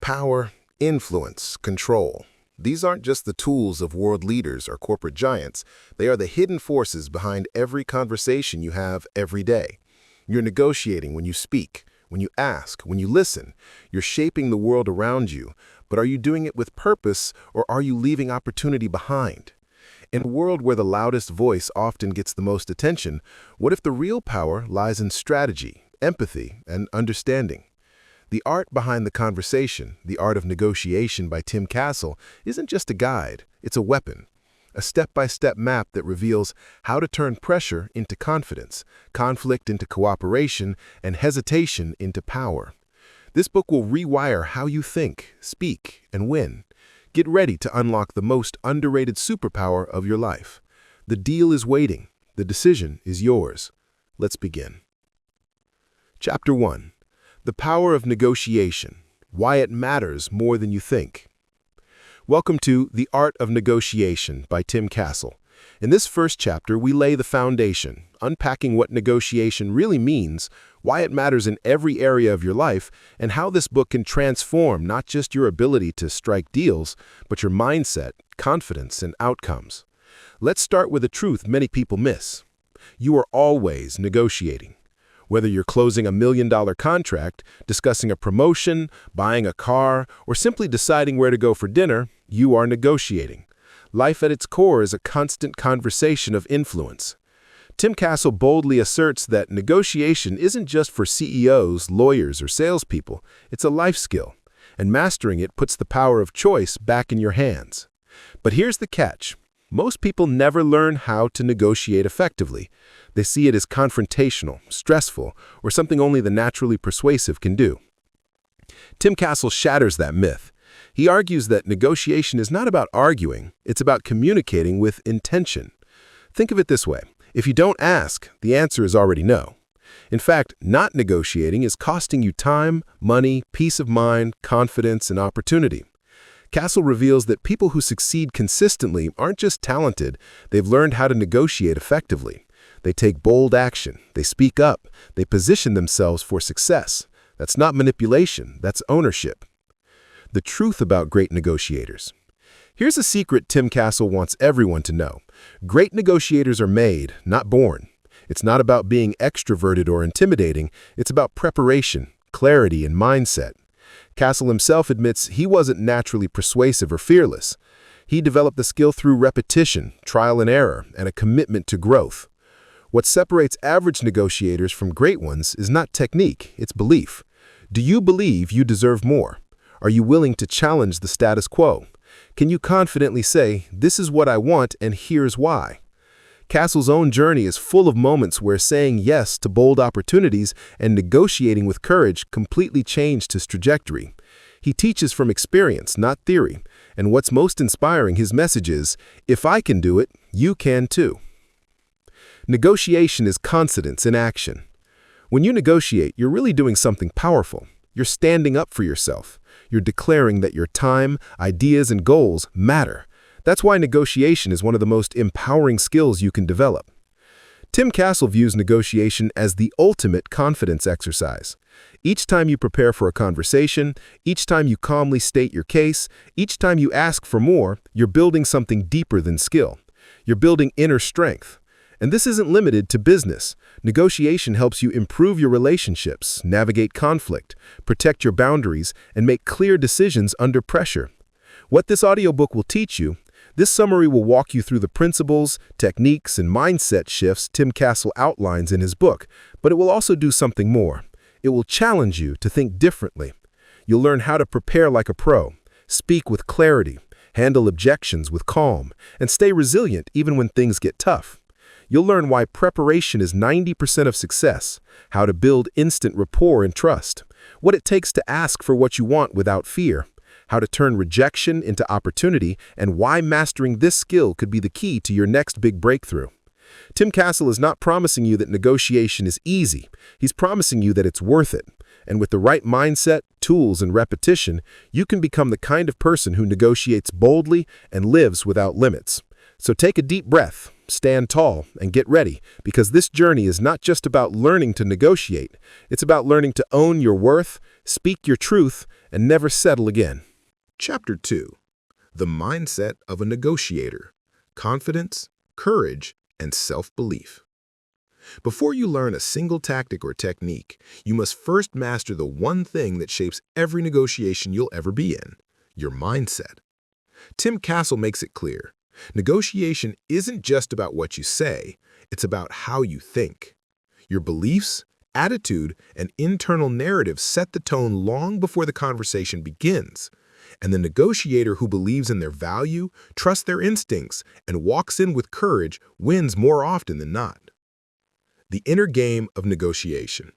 Power, influence, control. These aren't just the tools of world leaders or corporate giants. They are the hidden forces behind every conversation you have every day. You're negotiating when you speak, when you ask, when you listen. You're shaping the world around you. But are you doing it with purpose, or are you leaving opportunity behind? In a world where the loudest voice often gets the most attention, what if the real power lies in strategy, empathy, and understanding? The Art Behind the Conversation, The Art of Negotiation by Tim Castle, isn't just a guide, it's a weapon. A step-by-step map that reveals how to turn pressure into confidence, conflict into cooperation, and hesitation into power. This book will rewire how you think, speak, and win. Get ready to unlock the most underrated superpower of your life. The deal is waiting. The decision is yours. Let's begin. Chapter 1. The Power of Negotiation. Why it matters more than you think. Welcome to The Art of Negotiation by Tim Castle. In this first chapter, we lay the foundation, unpacking what negotiation really means, why it matters in every area of your life, and how this book can transform not just your ability to strike deals, but your mindset, confidence, and outcomes. Let's start with a truth many people miss. You are always negotiating. Whether you're closing $1 million contract, discussing a promotion, buying a car, or simply deciding where to go for dinner, you are negotiating. Life at its core is a constant conversation of influence. Tim Castle boldly asserts that negotiation isn't just for CEOs, lawyers, or salespeople. It's a life skill, and mastering it puts the power of choice back in your hands. But here's the catch. Most people never learn how to negotiate effectively. They see it as confrontational, stressful, or something only the naturally persuasive can do. Tim Castle shatters that myth. He argues that negotiation is not about arguing, it's about communicating with intention. Think of it this way. If you don't ask, the answer is already no. In fact, not negotiating is costing you time, money, peace of mind, confidence, and opportunity. Castle reveals that people who succeed consistently aren't just talented, they've learned how to negotiate effectively. They take bold action, they speak up, they position themselves for success. That's not manipulation, that's ownership. The truth about great negotiators. Here's a secret Tim Castle wants everyone to know. Great negotiators are made, not born. It's not about being extroverted or intimidating, it's about preparation, clarity, and mindset. Castle himself admits he wasn't naturally persuasive or fearless. He developed the skill through repetition, trial and error, and a commitment to growth. What separates average negotiators from great ones is not technique, it's belief. Do you believe you deserve more? Are you willing to challenge the status quo? Can you confidently say, "This is what I want and here's why"? Castle's own journey is full of moments where saying yes to bold opportunities and negotiating with courage completely changed his trajectory. He teaches from experience, not theory, and what's most inspiring, his message is, if I can do it, you can too. Negotiation is confidence in action. When you negotiate, you're really doing something powerful. You're standing up for yourself. You're declaring that your time, ideas, and goals matter. That's why negotiation is one of the most empowering skills you can develop. Tim Castle views negotiation as the ultimate confidence exercise. Each time you prepare for a conversation, each time you calmly state your case, each time you ask for more, you're building something deeper than skill. You're building inner strength. And this isn't limited to business. Negotiation helps you improve your relationships, navigate conflict, protect your boundaries, and make clear decisions under pressure. What this audiobook will teach you, this summary will walk you through the principles, techniques, and mindset shifts Tim Castle outlines in his book, but it will also do something more. It will challenge you to think differently. You'll learn how to prepare like a pro, speak with clarity, handle objections with calm, and stay resilient even when things get tough. You'll learn why preparation is 90% of success, how to build instant rapport and trust, what it takes to ask for what you want without fear, how to turn rejection into opportunity, and why mastering this skill could be the key to your next big breakthrough. Tim Castle is not promising you that negotiation is easy. He's promising you that it's worth it. And with the right mindset, tools, and repetition, you can become the kind of person who negotiates boldly and lives without limits. So take a deep breath, stand tall, and get ready, because this journey is not just about learning to negotiate. It's about learning to own your worth, speak your truth, and never settle again. Chapter 2. The Mindset of a Negotiator: Confidence, Courage, and Self-Belief. Before you learn a single tactic or technique, you must first master the one thing that shapes every negotiation you'll ever be in: your mindset. Tim Castle makes it clear: negotiation isn't just about what you say, it's about how you think. Your beliefs, attitude, and internal narrative set the tone long before the conversation begins. And the negotiator who believes in their value, trusts their instincts, and walks in with courage wins more often than not. The inner game of negotiation.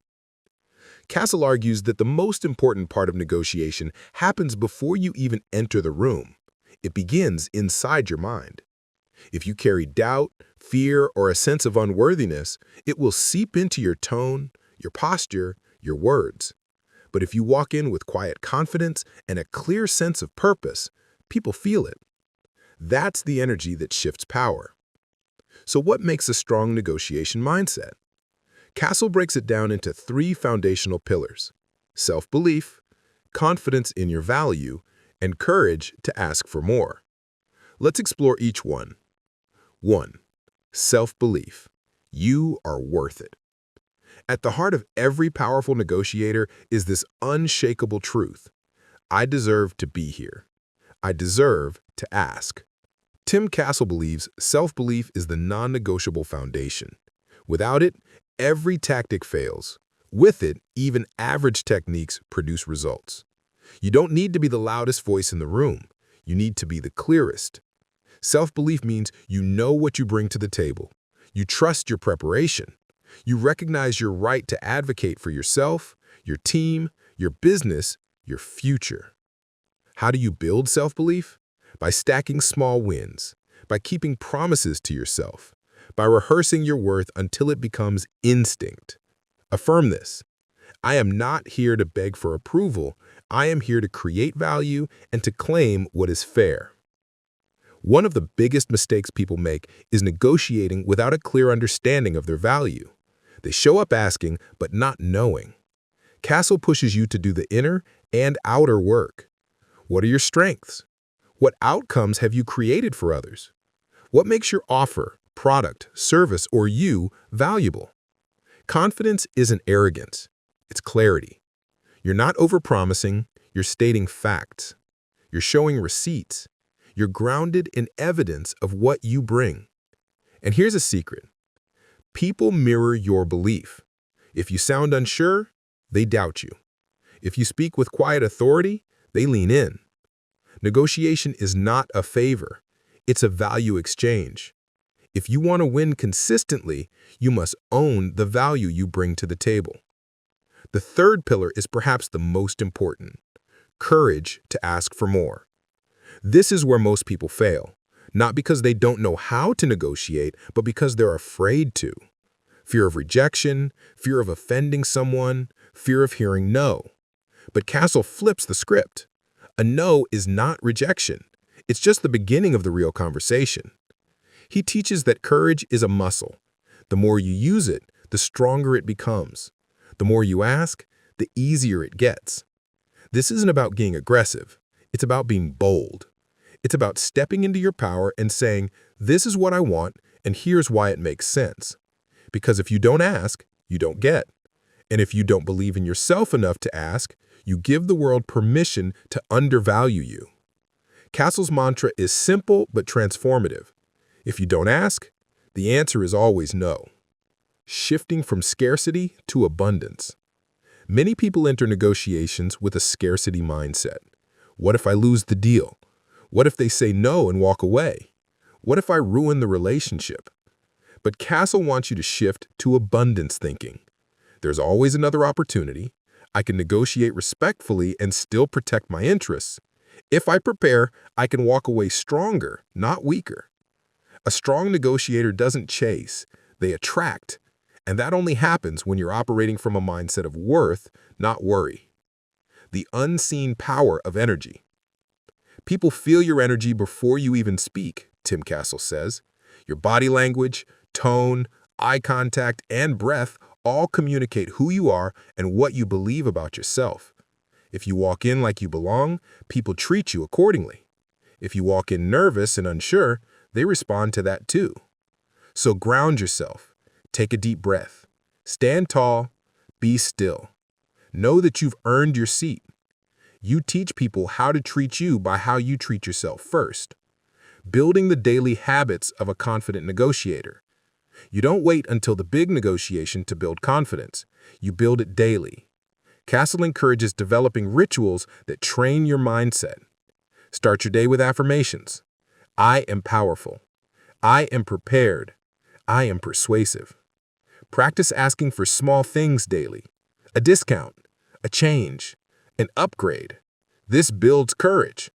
Castle argues that the most important part of negotiation happens before you even enter the room. It begins inside your mind. If you carry doubt, fear, or a sense of unworthiness, it will seep into your tone, your posture, your words. But if you walk in with quiet confidence and a clear sense of purpose, people feel it. That's the energy that shifts power. So what makes a strong negotiation mindset? Castle breaks it down into 3 foundational pillars: self-belief, confidence in your value, and courage to ask for more. Let's explore each one. 1. Self-belief. You are worth it. At the heart of every powerful negotiator is this unshakable truth: I deserve to be here. I deserve to ask. Tim Castle believes self-belief is the non-negotiable foundation. Without it, every tactic fails. With it, even average techniques produce results. You don't need to be the loudest voice in the room. You need to be the clearest. Self-belief means you know what you bring to the table. You trust your preparation. You recognize your right to advocate for yourself, your team, your business, your future. How do you build self-belief? By stacking small wins, by keeping promises to yourself, by rehearsing your worth until it becomes instinct. Affirm this: I am not here to beg for approval. I am here to create value and to claim what is fair. One of the biggest mistakes people make is negotiating without a clear understanding of their value. They show up asking, but not knowing. Castle pushes you to do the inner and outer work. What are your strengths? What outcomes have you created for others? What makes your offer, product, service, or you valuable? Confidence isn't arrogance. It's clarity. You're not overpromising. You're stating facts. You're showing receipts. You're grounded in evidence of what you bring. And here's a secret: people mirror your belief. If you sound unsure, they doubt you. If you speak with quiet authority, they lean in. Negotiation is not a favor. It's a value exchange. If you want to win consistently, you must own the value you bring to the table. The third pillar is perhaps the most important: courage to ask for more. This is where most people fail, not because they don't know how to negotiate, but because they're afraid to. Fear of rejection, fear of offending someone, fear of hearing no. But Castle flips the script. A no is not rejection. It's just the beginning of the real conversation. He teaches that courage is a muscle. The more you use it, the stronger it becomes. The more you ask, the easier it gets. This isn't about being aggressive. It's about being bold. It's about stepping into your power and saying, this is what I want, and here's why it makes sense. Because if you don't ask, you don't get. And if you don't believe in yourself enough to ask, you give the world permission to undervalue you. Castle's mantra is simple but transformative. If you don't ask, the answer is always no. Shifting from scarcity to abundance. Many people enter negotiations with a scarcity mindset. What if I lose the deal? What if they say no and walk away? What if I ruin the relationship? But Castle wants you to shift to abundance thinking. There's always another opportunity. I can negotiate respectfully and still protect my interests. If I prepare, I can walk away stronger, not weaker. A strong negotiator doesn't chase, they attract. And that only happens when you're operating from a mindset of worth, not worry. The unseen power of energy. People feel your energy before you even speak, Tim Castle says. Your body language, tone, eye contact, and breath all communicate who you are and what you believe about yourself. If you walk in like you belong, people treat you accordingly. If you walk in nervous and unsure, they respond to that too. So ground yourself. Take a deep breath. Stand tall. Be still. Know that you've earned your seat. You teach people how to treat you by how you treat yourself first. Building the daily habits of a confident negotiator. You don't wait until the big negotiation to build confidence. You build it daily. Castle encourages developing rituals that train your mindset. Start your day with affirmations. I am powerful. I am prepared. I am persuasive. Practice asking for small things daily. A discount, a change, an upgrade. This builds courage.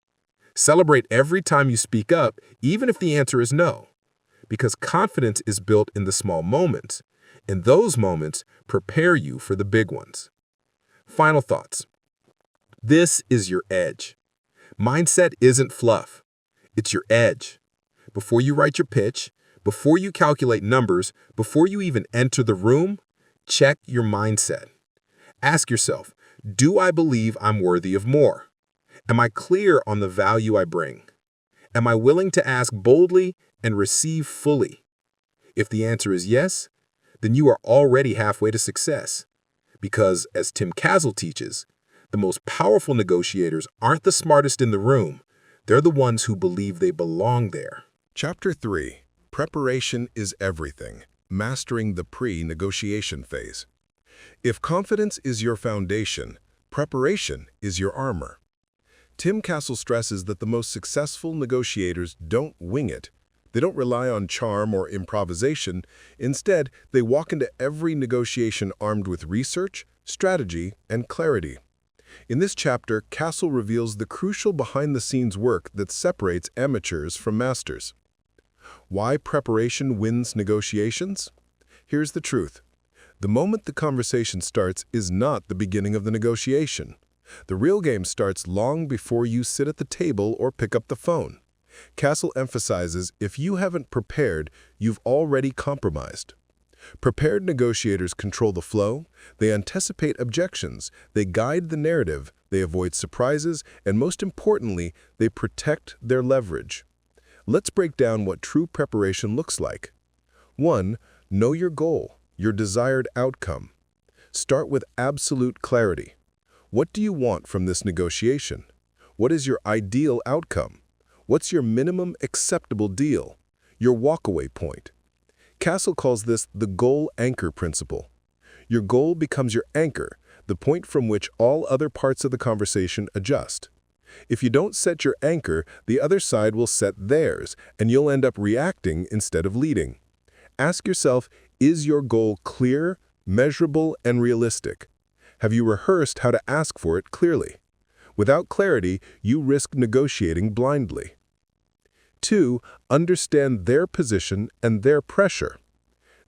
Celebrate every time you speak up, even if the answer is no. Because confidence is built in the small moments, and those moments prepare you for the big ones. Final thoughts. This is your edge. Mindset isn't fluff. It's your edge. Before you write your pitch, before you calculate numbers, before you even enter the room, check your mindset. Ask yourself, do I believe I'm worthy of more? Am I clear on the value I bring? Am I willing to ask boldly and receive fully? If the answer is yes, then you are already halfway to success. Because, as Tim Castle teaches, the most powerful negotiators aren't the smartest in the room. They're the ones who believe they belong there. Chapter 3. Preparation is everything. Mastering the pre-negotiation phase. If confidence is your foundation, preparation is your armor. Tim Castle stresses that the most successful negotiators don't wing it. They don't rely on charm or improvisation. Instead, they walk into every negotiation armed with research, strategy, and clarity. In this chapter, Castle reveals the crucial behind-the-scenes work that separates amateurs from masters. Why preparation wins negotiations? Here's the truth. The moment the conversation starts is not the beginning of the negotiation. The real game starts long before you sit at the table or pick up the phone. Castle emphasizes if you haven't prepared, you've already compromised. Prepared negotiators control the flow, they anticipate objections, they guide the narrative, they avoid surprises, and most importantly, they protect their leverage. Let's break down what true preparation looks like. 1. Know your goal, your desired outcome. Start with absolute clarity. What do you want from this negotiation? What is your ideal outcome? What's your minimum acceptable deal? Your walkaway point. Castle calls this the goal anchor principle. Your goal becomes your anchor, the point from which all other parts of the conversation adjust. If you don't set your anchor, the other side will set theirs, and you'll end up reacting instead of leading. Ask yourself, is your goal clear, measurable, and realistic? Have you rehearsed how to ask for it clearly? Without clarity, you risk negotiating blindly. 2. Understand their position and their pressure.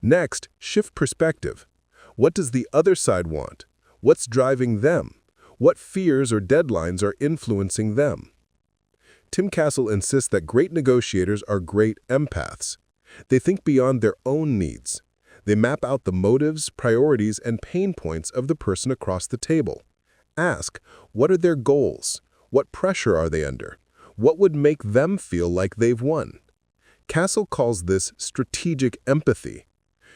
Next, shift perspective. What does the other side want? What's driving them? What fears or deadlines are influencing them? Tim Castle insists that great negotiators are great empaths. They think beyond their own needs. They map out the motives, priorities, and pain points of the person across the table. Ask, what are their goals? What pressure are they under? What would make them feel like they've won? Castle calls this strategic empathy.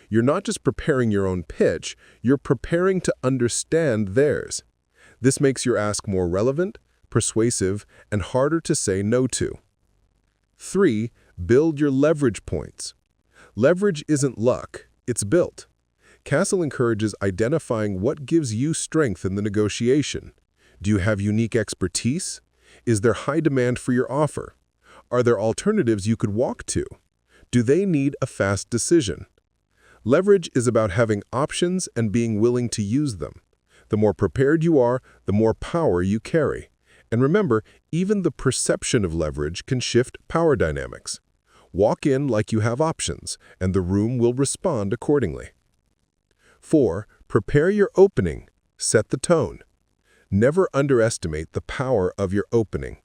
You're not just preparing your own pitch, you're preparing to understand theirs. This makes your ask more relevant, persuasive, and harder to say no to. 3. Build your leverage points. Leverage isn't luck, it's built. Castle encourages identifying what gives you strength in the negotiation. Do you have unique expertise? Is there high demand for your offer? Are there alternatives you could walk to? Do they need a fast decision? Leverage is about having options and being willing to use them. The more prepared you are, the more power you carry. And remember, even the perception of leverage can shift power dynamics. Walk in like you have options, and the room will respond accordingly. 4. Prepare your opening. Set the tone. Never underestimate the power of your opening.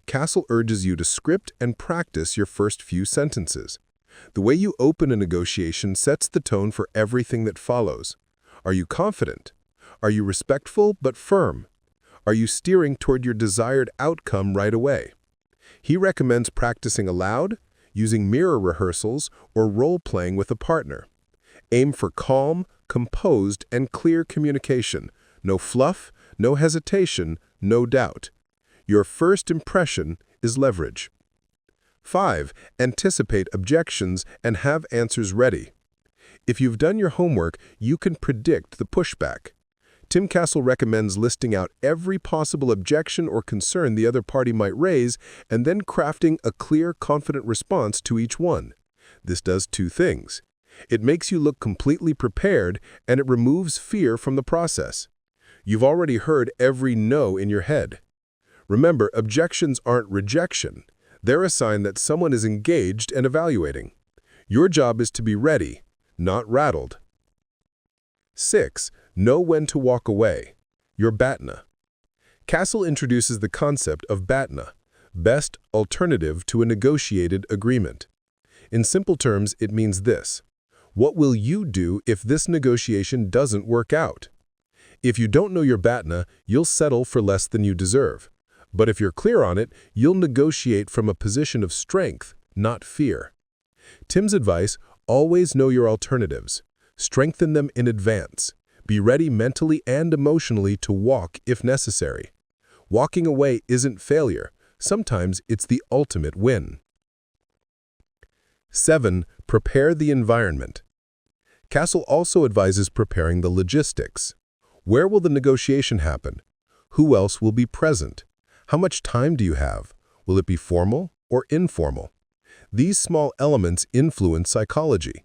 Castle urges you to script and practice your first few sentences. The way you open a negotiation sets the tone for everything that follows. Are you confident? Are you respectful but firm? Are you steering toward your desired outcome right away? He recommends practicing aloud, using mirror rehearsals, or role-playing with a partner. Aim for calm, composed, and clear communication. No fluff, no hesitation, no doubt. Your first impression is leverage. 5. Anticipate objections and have answers ready. If you've done your homework, you can predict the pushback. Tim Castle recommends listing out every possible objection or concern the other party might raise and then crafting a clear, confident response to each one. This does two things. It makes you look completely prepared, and it removes fear from the process. You've already heard every no in your head. Remember, objections aren't rejection. They're a sign that someone is engaged and evaluating. Your job is to be ready, not rattled. 6. Know when to walk away. Your BATNA. Castle introduces the concept of BATNA, best alternative to a negotiated agreement. In simple terms, it means this. What will you do if this negotiation doesn't work out? If you don't know your BATNA, you'll settle for less than you deserve. But if you're clear on it, you'll negotiate from a position of strength, not fear. Tim's advice, always know your alternatives. Strengthen them in advance. Be ready mentally and emotionally to walk if necessary. Walking away isn't failure. Sometimes it's the ultimate win. 7. Prepare the environment. Castle also advises preparing the logistics. Where will the negotiation happen? Who else will be present? How much time do you have? Will it be formal or informal? These small elements influence psychology.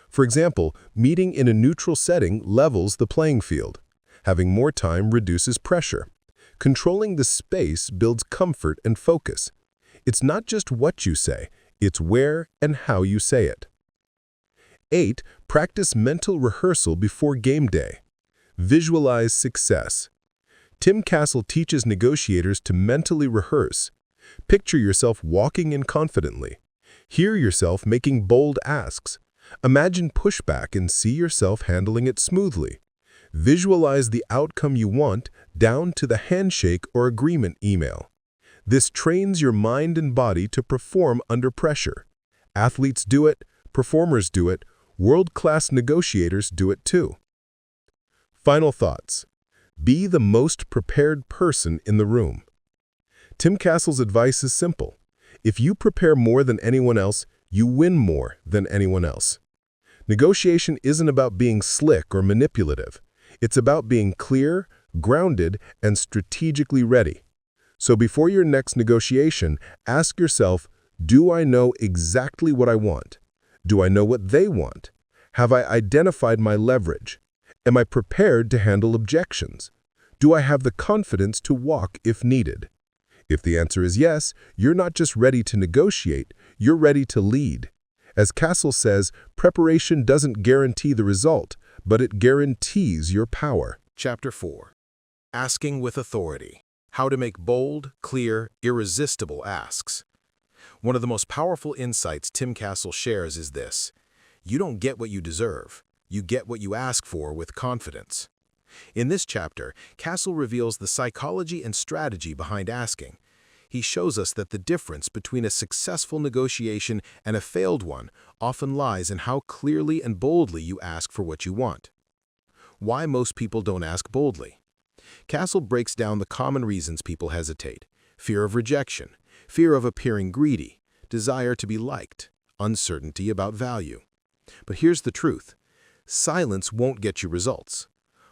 For example, meeting in a neutral setting levels the playing field. Having more time reduces pressure. Controlling the space builds comfort and focus. It's not just what you say, it's where and how you say it. 8. Practice mental rehearsal before game day. Visualize success. Tim Castle teaches negotiators to mentally rehearse. Picture yourself walking in confidently. Hear yourself making bold asks. Imagine pushback and see yourself handling it smoothly. Visualize the outcome you want down to the handshake or agreement email. This trains your mind and body to perform under pressure. Athletes do it, performers do it, world-class negotiators do it too. Final thoughts. Be the most prepared person in the room. Tim Castle's advice is simple. If you prepare more than anyone else, you win more than anyone else. Negotiation isn't about being slick or manipulative. It's about being clear, grounded, and strategically ready. So before your next negotiation, ask yourself, do I know exactly what I want? Do I know what they want? Have I identified my leverage? Am I prepared to handle objections? Do I have the confidence to walk if needed? If the answer is yes, you're not just ready to negotiate, you're ready to lead. As Castle says, preparation doesn't guarantee the result, but it guarantees your power. Chapter 4. Asking with Authority. How to make bold, clear, irresistible asks. One of the most powerful insights Tim Castle shares is this. You don't get what you deserve. You get what you ask for with confidence. In this chapter, Castle reveals the psychology and strategy behind asking. He shows us that the difference between a successful negotiation and a failed one often lies in how clearly and boldly you ask for what you want. Why most people don't ask boldly. Castle breaks down the common reasons people hesitate: fear of rejection, fear of appearing greedy, desire to be liked, uncertainty about value. But here's the truth. Silence won't get you results.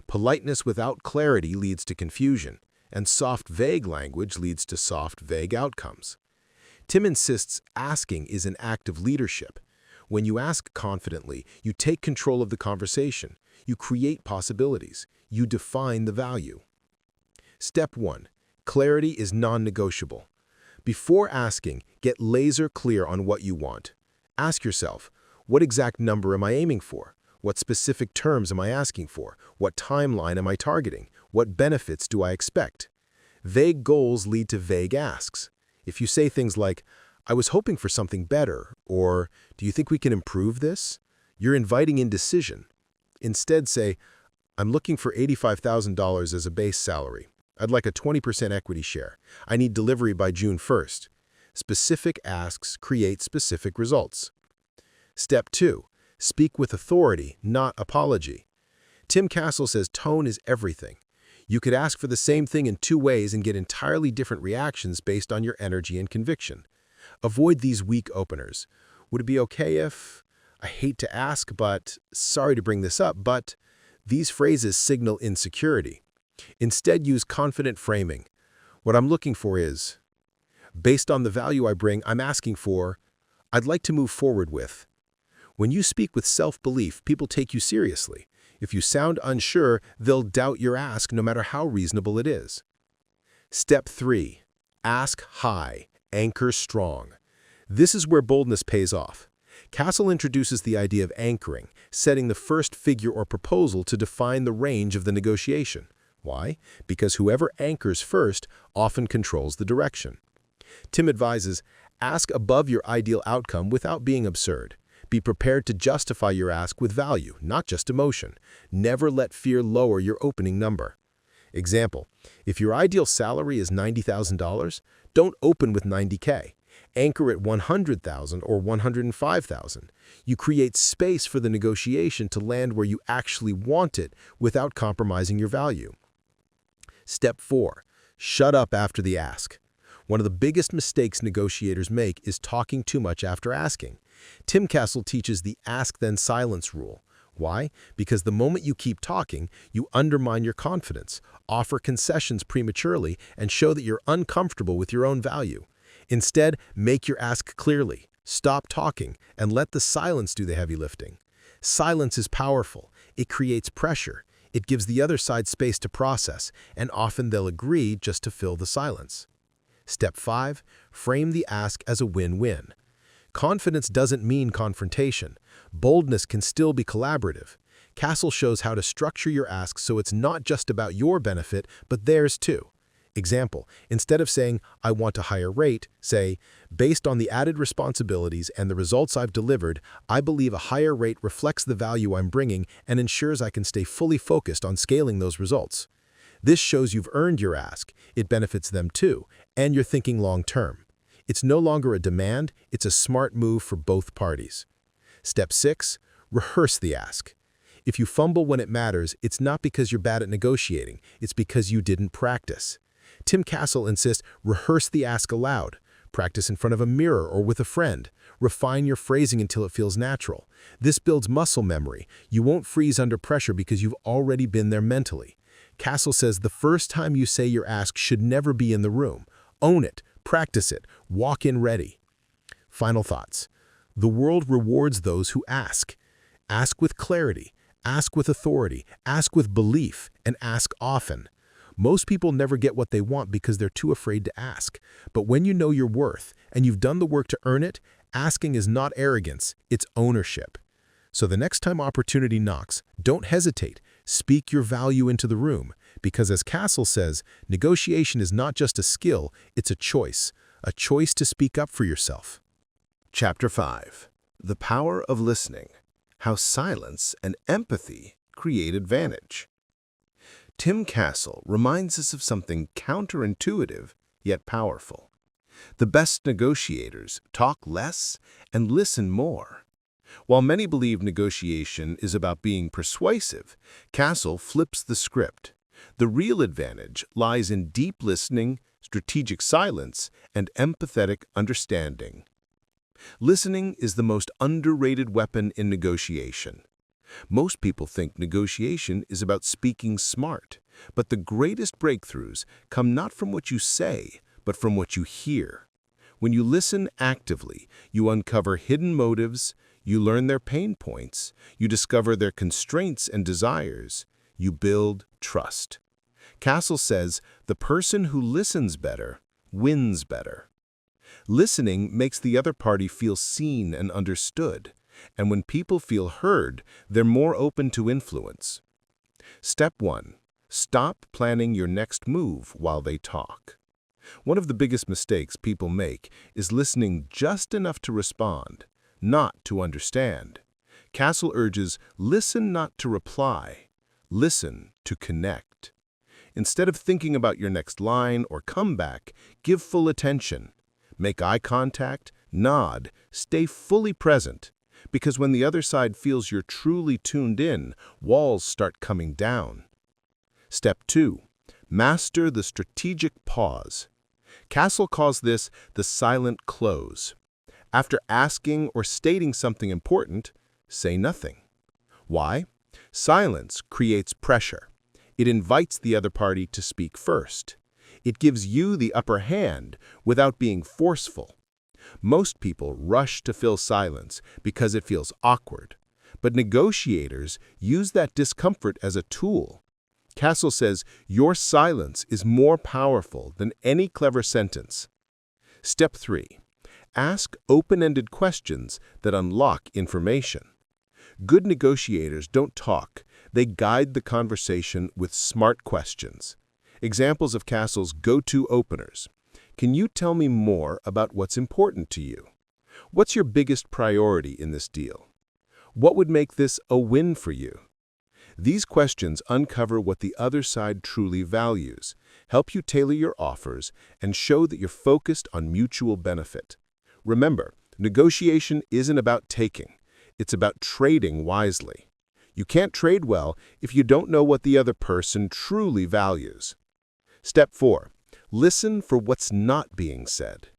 Politeness without clarity leads to confusion, and soft, vague language leads to soft, vague outcomes. Tim insists asking is an act of leadership. When you ask confidently, you take control of the conversation, you create possibilities, you define the value. Step 1. Clarity is non-negotiable. Before asking, get laser clear on what you want. Ask yourself, what exact number am I aiming for? What specific terms am I asking for? What timeline am I targeting? What benefits do I expect? Vague goals lead to vague asks. If you say things like, I was hoping for something better, or do you think we can improve this? You're inviting indecision. Instead say, I'm looking for $85,000 as a base salary. I'd like a 20% equity share. I need delivery by June 1st. Specific asks create specific results. Step 2. Speak with authority, not apology. Tim Castle says tone is everything. You could ask for the same thing in two ways and get entirely different reactions based on your energy and conviction. Avoid these weak openers. Would it be okay if... I hate to ask, but... Sorry to bring this up, but... These phrases signal insecurity. Instead, use confident framing. What I'm looking for is... Based on the value I bring, I'm asking for... I'd like to move forward with... When you speak with self-belief, people take you seriously. If you sound unsure, they'll doubt your ask no matter how reasonable it is. Step 3. Ask high, anchor strong. This is where boldness pays off. Castle introduces the idea of anchoring, setting the first figure or proposal to define the range of the negotiation. Why? Because whoever anchors first often controls the direction. Tim advises, ask above your ideal outcome without being absurd. Be prepared to justify your ask with value, not just emotion. Never let fear lower your opening number. Example, if your ideal salary is $90,000, don't open with $90K. Anchor at $100,000 or $105,000. You create space for the negotiation to land where you actually want it without compromising your value. Step 4. Shut up after the ask. One of the biggest mistakes negotiators make is talking too much after asking. Tim Castle teaches the ask then silence rule. Why? Because the moment you keep talking, you undermine your confidence, offer concessions prematurely, and show that you're uncomfortable with your own value. Instead, make your ask clearly. Stop talking and let the silence do the heavy lifting. Silence is powerful. It creates pressure. It gives the other side space to process, and often they'll agree just to fill the silence. Step 5. Frame the ask as a win-win. Confidence doesn't mean confrontation. Boldness can still be collaborative. Castle shows how to structure your ask so it's not just about your benefit, but theirs too. Example, instead of saying, I want a higher rate, say, based on the added responsibilities and the results I've delivered, I believe a higher rate reflects the value I'm bringing and ensures I can stay fully focused on scaling those results. This shows you've earned your ask, it benefits them too, and you're thinking long-term. It's no longer a demand, it's a smart move for both parties. Step 6. Rehearse the ask. If you fumble when it matters, it's not because you're bad at negotiating, it's because you didn't practice. Tim Castle insists, rehearse the ask aloud. Practice in front of a mirror or with a friend. Refine your phrasing until it feels natural. This builds muscle memory. You won't freeze under pressure because you've already been there mentally. Castle says the first time you say your ask should never be in the room. Own it. Practice it. Walk in ready. Final thoughts. The world rewards those who ask. Ask with clarity. Ask with authority. Ask with belief. And ask often. Most people never get what they want because they're too afraid to ask. But when you know your worth and you've done the work to earn it, asking is not arrogance, it's ownership. So the next time opportunity knocks, don't hesitate. Speak your value into the room. Because as Castle says, negotiation is not just a skill, it's a choice to speak up for yourself. Chapter 5. The Power of Listening. How Silence and Empathy Create Advantage. Tim Castle reminds us of something counterintuitive yet powerful. The best negotiators talk less and listen more. While many believe negotiation is about being persuasive, Castle flips the script. The real advantage lies in deep listening, strategic silence, and empathetic understanding. Listening is the most underrated weapon in negotiation. Most people think negotiation is about speaking smart, but the greatest breakthroughs come not from what you say, but from what you hear. When you listen actively, you uncover hidden motives, you learn their pain points, you discover their constraints and desires, you build trust. Castle says, the person who listens better wins better. Listening makes the other party feel seen and understood, and when people feel heard, they're more open to influence. Step 1. Stop planning your next move while they talk. One of the biggest mistakes people make is listening just enough to respond, not to understand. Castle urges, listen not to reply, listen to connect. Instead of thinking about your next line or comeback, give full attention. Make eye contact, nod, stay fully present. Because when the other side feels you're truly tuned in, walls start coming down. Step 2. Master the strategic pause. Castle calls this the silent close. After asking or stating something important, say nothing. Why? Silence creates pressure. It invites the other party to speak first. It gives you the upper hand without being forceful. Most people rush to fill silence because it feels awkward, but negotiators use that discomfort as a tool. Castle says your silence is more powerful than any clever sentence. Step 3. Ask open-ended questions that unlock information. Good negotiators don't talk, they guide the conversation with smart questions. Examples of Castle's go-to openers. Can you tell me more about what's important to you? What's your biggest priority in this deal? What would make this a win for you? These questions uncover what the other side truly values, help you tailor your offers, and show that you're focused on mutual benefit. Remember, negotiation isn't about taking. It's about trading wisely. You can't trade well if you don't know what the other person truly values. Step 4. Listen for what's not being said.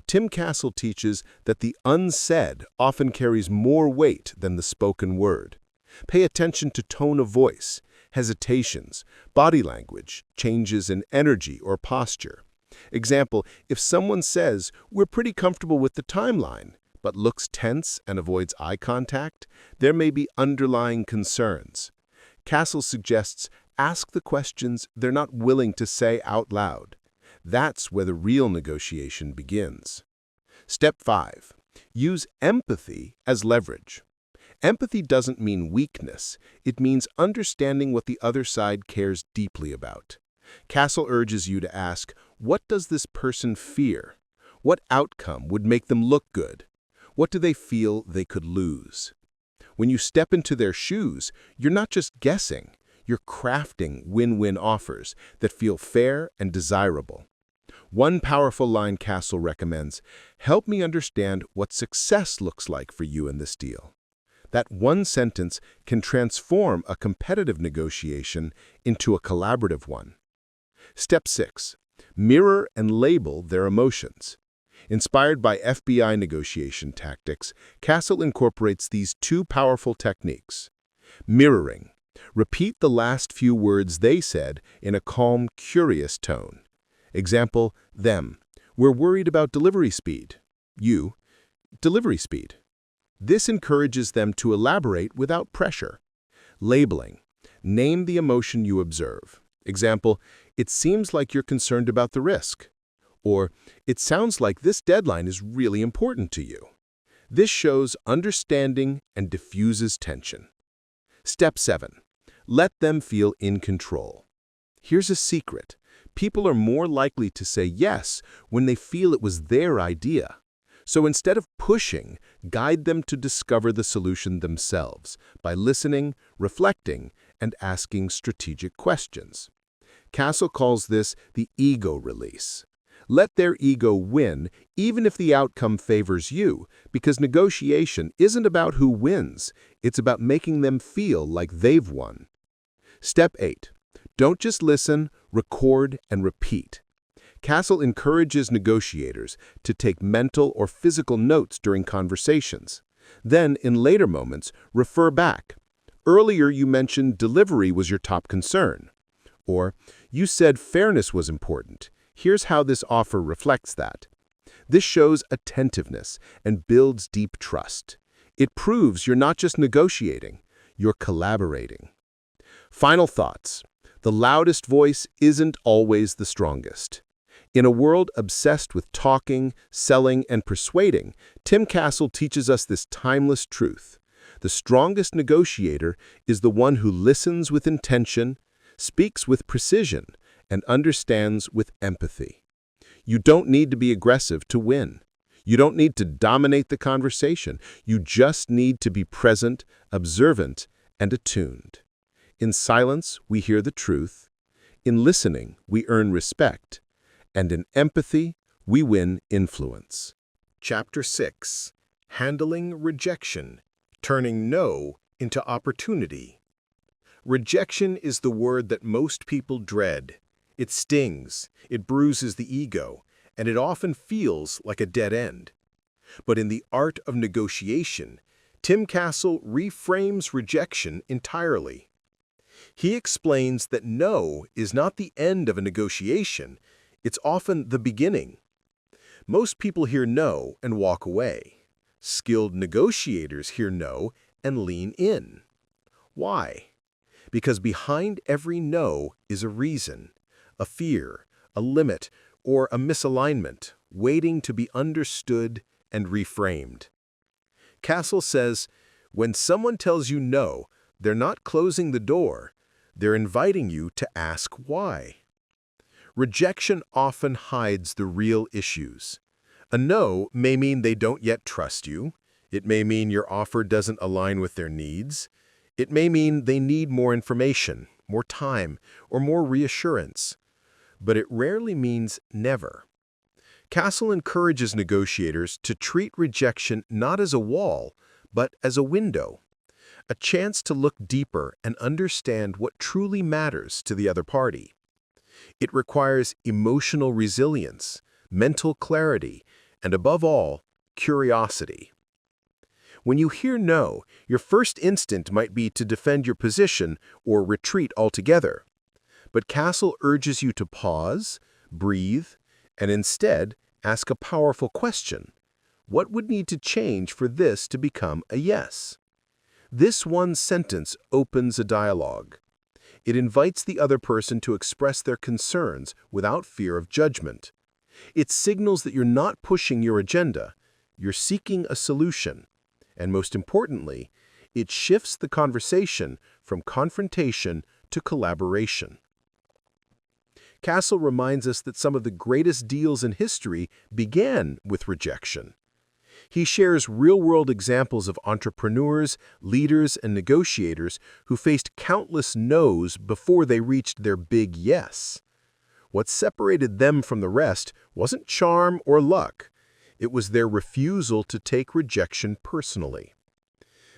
Tim Castle teaches that the unsaid often carries more weight than the spoken word. Pay attention to tone of voice, hesitations, body language, changes in energy or posture. Example, if someone says, "We're pretty comfortable with the timeline," but looks tense and avoids eye contact, there may be underlying concerns. Castle suggests ask the questions they're not willing to say out loud. That's where the real negotiation begins. Step 5. Use empathy as leverage. Empathy doesn't mean weakness. It means understanding what the other side cares deeply about. Castle urges you to ask, what does this person fear? What outcome would make them look good? What do they feel they could lose? When you step into their shoes, you're not just guessing. You're crafting win-win offers that feel fair and desirable. One powerful line Castle recommends, "Help me understand what success looks like for you in this deal." That one sentence can transform a competitive negotiation into a collaborative one. Step 6. Mirror and label their emotions. Inspired by FBI negotiation tactics, Castle incorporates these two powerful techniques. Mirroring. Repeat the last few words they said in a calm, curious tone. Example, them. "We're worried about delivery speed." You, "Delivery speed." This encourages them to elaborate without pressure. Labeling. Name the emotion you observe. Example, "It seems like you're concerned about the risk." Or, "It sounds like this deadline is really important to you." This shows understanding and diffuses tension. Step 7. Let them feel in control. Here's a secret. People are more likely to say yes when they feel it was their idea. So instead of pushing, guide them to discover the solution themselves by listening, reflecting, and asking strategic questions. Castle calls this the ego release. Let their ego win even if the outcome favors you, because negotiation isn't about who wins, it's about making them feel like they've won. Step 8. Don't just listen, record, and repeat. Castle encourages negotiators to take mental or physical notes during conversations. Then, in later moments, refer back. Earlier you mentioned delivery was your top concern. Or, you said fairness was important. Here's how this offer reflects that. This shows attentiveness and builds deep trust. It proves you're not just negotiating, you're collaborating. Final thoughts. The loudest voice isn't always the strongest. In a world obsessed with talking, selling, and persuading, Tim Castle teaches us this timeless truth. The strongest negotiator is the one who listens with intention, speaks with precision, and understands with empathy. You don't need to be aggressive to win. You don't need to dominate the conversation. You just need to be present, observant, and attuned. In silence, we hear the truth. In listening, we earn respect, and in empathy, we win influence. Chapter 6. Handling Rejection, Turning No into Opportunity. Rejection is the word that most people dread. It stings, it bruises the ego, and it often feels like a dead end. But in The Art of Negotiation, Tim Castle reframes rejection entirely. He explains that no is not the end of a negotiation, it's often the beginning. Most people hear no and walk away. Skilled negotiators hear no and lean in. Why? Because behind every no is a reason, a fear, a limit, or a misalignment waiting to be understood and reframed. Castle says, when someone tells you no, they're not closing the door, they're inviting you to ask why. Rejection often hides the real issues. A no may mean they don't yet trust you. It may mean your offer doesn't align with their needs. It may mean they need more information, more time, or more reassurance. But it rarely means never. Castle encourages negotiators to treat rejection not as a wall, but as a window, a chance to look deeper and understand what truly matters to the other party. It requires emotional resilience, mental clarity, and above all, curiosity. When you hear no, your first instinct might be to defend your position or retreat altogether. But Castle urges you to pause, breathe, and instead ask a powerful question. What would need to change for this to become a yes? This one sentence opens a dialogue. It invites the other person to express their concerns without fear of judgment. It signals that you're not pushing your agenda, you're seeking a solution. And most importantly, it shifts the conversation from confrontation to collaboration. Castle reminds us that some of the greatest deals in history began with rejection. He shares real-world examples of entrepreneurs, leaders, and negotiators who faced countless no's before they reached their big yes. What separated them from the rest wasn't charm or luck. It was their refusal to take rejection personally.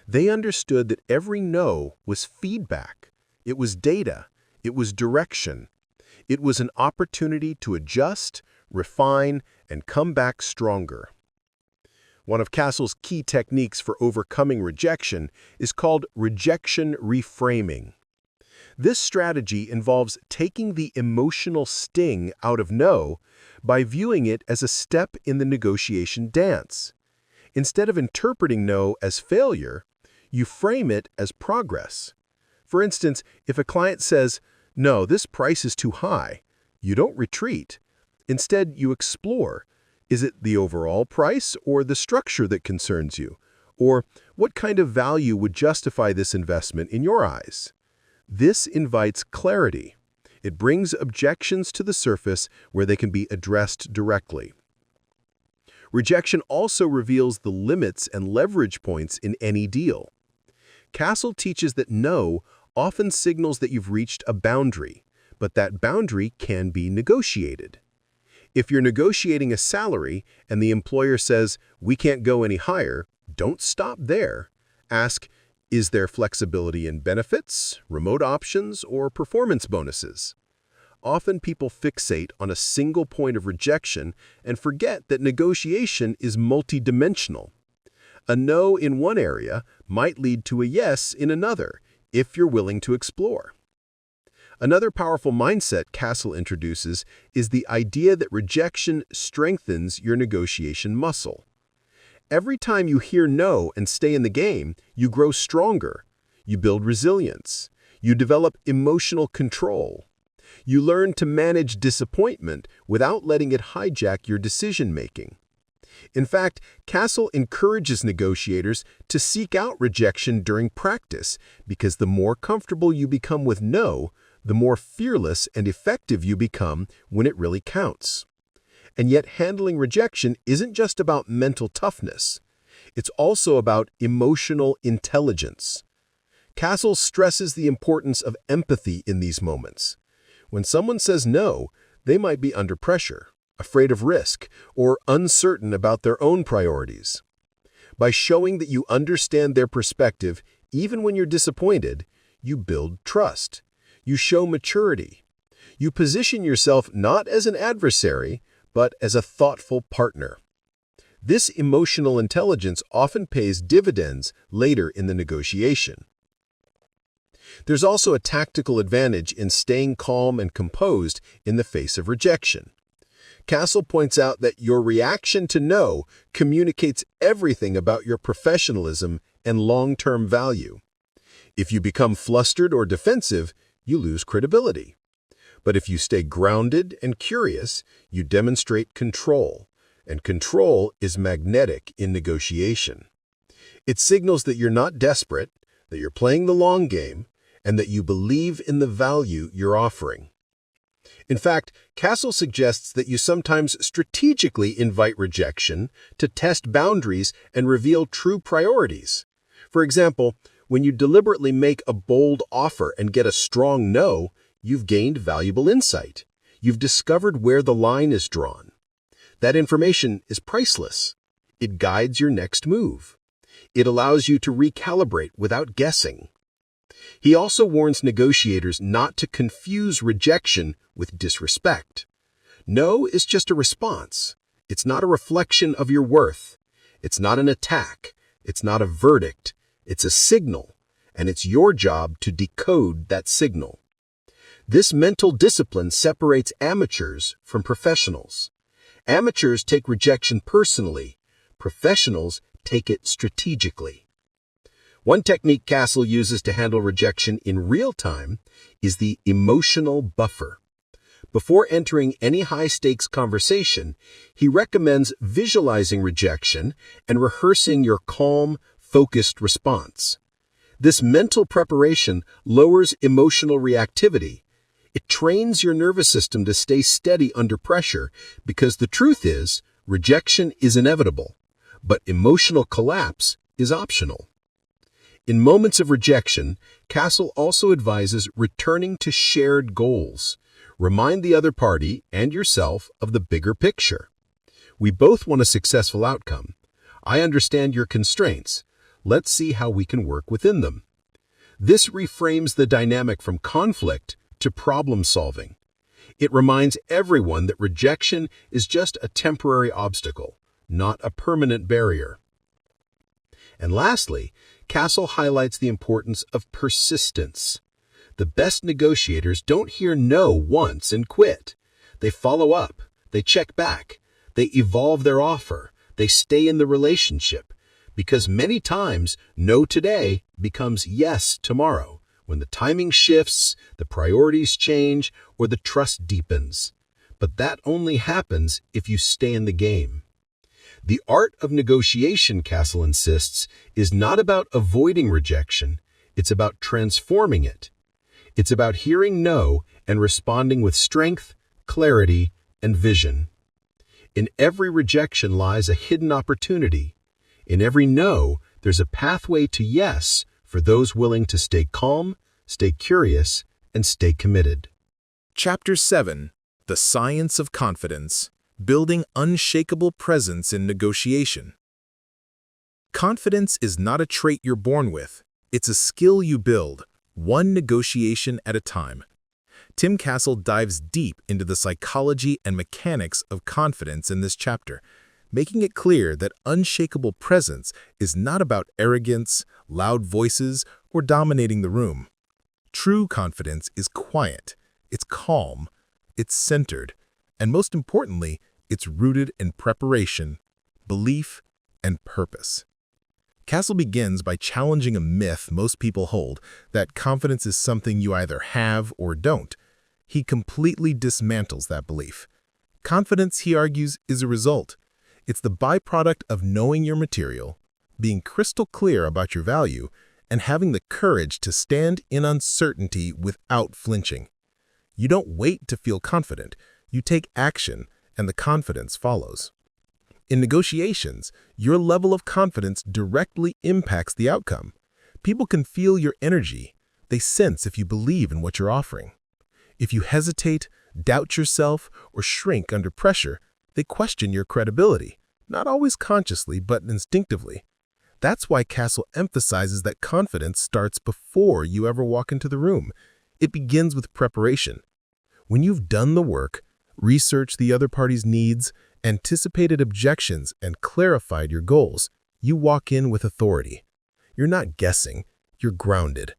They understood that every no was feedback. It was data. It was direction. It was an opportunity to adjust, refine, and come back stronger. One of Castle's key techniques for overcoming rejection is called rejection reframing. This strategy involves taking the emotional sting out of no by viewing it as a step in the negotiation dance. Instead of interpreting no as failure, you frame it as progress. For instance, if a client says, "No, this price is too high," you don't retreat. Instead, you explore. Is it the overall price or the structure that concerns you? Or what kind of value would justify this investment in your eyes? This invites clarity. It brings objections to the surface where they can be addressed directly. Rejection also reveals the limits and leverage points in any deal. Castle teaches that no often signals that you've reached a boundary, but that boundary can be negotiated. If you're negotiating a salary and the employer says, "We can't go any higher," don't stop there. Ask, is there flexibility in benefits, remote options, or performance bonuses? Often people fixate on a single point of rejection and forget that negotiation is multidimensional. A no in one area might lead to a yes in another, if you're willing to explore. Another powerful mindset Castle introduces is the idea that rejection strengthens your negotiation muscle. Every time you hear no and stay in the game, you grow stronger. You build resilience. You develop emotional control. You learn to manage disappointment without letting it hijack your decision-making. In fact, Castle encourages negotiators to seek out rejection during practice because the more comfortable you become with no, the more fearless and effective you become when it really counts. And yet handling rejection isn't just about mental toughness. It's also about emotional intelligence. Castle stresses the importance of empathy in these moments. When someone says no, they might be under pressure, afraid of risk, or uncertain about their own priorities. By showing that you understand their perspective, even when you're disappointed, you build trust. You show maturity. You position yourself not as an adversary, but as a thoughtful partner. This emotional intelligence often pays dividends later in the negotiation. There's also a tactical advantage in staying calm and composed in the face of rejection. Castle points out that your reaction to no communicates everything about your professionalism and long-term value. If you become flustered or defensive, you lose credibility. But if you stay grounded and curious, you demonstrate control, and control is magnetic in negotiation. It signals that you're not desperate, that you're playing the long game, and that you believe in the value you're offering. In fact, Castle suggests that you sometimes strategically invite rejection to test boundaries and reveal true priorities. For example, when you deliberately make a bold offer and get a strong no, you've gained valuable insight. You've discovered where the line is drawn. That information is priceless. It guides your next move. It allows you to recalibrate without guessing. He also warns negotiators not to confuse rejection with disrespect. No is just a response. It's not a reflection of your worth. It's not an attack. It's not a verdict. It's a signal, and it's your job to decode that signal. This mental discipline separates amateurs from professionals. Amateurs take rejection personally. Professionals take it strategically. One technique Castle uses to handle rejection in real time is the emotional buffer. Before entering any high-stakes conversation, he recommends visualizing rejection and rehearsing your calm, focused response. This mental preparation lowers emotional reactivity. It trains your nervous system to stay steady under pressure because the truth is, rejection is inevitable, but emotional collapse is optional. In moments of rejection, Castle also advises returning to shared goals. Remind the other party and yourself of the bigger picture. We both want a successful outcome. I understand your constraints. Let's see how we can work within them. This reframes the dynamic from conflict to problem solving. It reminds everyone that rejection is just a temporary obstacle, not a permanent barrier. And lastly, Castle highlights the importance of persistence. The best negotiators don't hear no once and quit. They follow up, they check back, they evolve their offer, they stay in the relationship, because many times no today becomes yes tomorrow, when the timing shifts, the priorities change, or the trust deepens. But that only happens if you stay in the game. The art of negotiation, Castle insists, is not about avoiding rejection, it's about transforming it. It's about hearing no and responding with strength, clarity, and vision. In every rejection lies a hidden opportunity. In every no, there's a pathway to yes for those willing to stay calm, stay curious, and stay committed. Chapter 7. The Science of Confidence. Building unshakable presence in negotiation. Confidence is not a trait you're born with. It's a skill you build, one negotiation at a time. Tim Castle dives deep into the psychology and mechanics of confidence in this chapter, making it clear that unshakable presence is not about arrogance, loud voices, or dominating the room. True confidence is quiet, it's calm, it's centered, and most importantly, it's rooted in preparation, belief, and purpose. Castle begins by challenging a myth most people hold, that confidence is something you either have or don't. He completely dismantles that belief. Confidence, he argues, is a result. It's the byproduct of knowing your material, being crystal clear about your value, and having the courage to stand in uncertainty without flinching. You don't wait to feel confident. You take action, and the confidence follows. In negotiations, your level of confidence directly impacts the outcome. People can feel your energy. They sense if you believe in what you're offering. If you hesitate, doubt yourself, or shrink under pressure, they question your credibility, not always consciously, but instinctively. That's why Castle emphasizes that confidence starts before you ever walk into the room. It begins with preparation. When you've done the work, researched the other party's needs, anticipated objections, and clarified your goals, you walk in with authority. You're not guessing, you're grounded.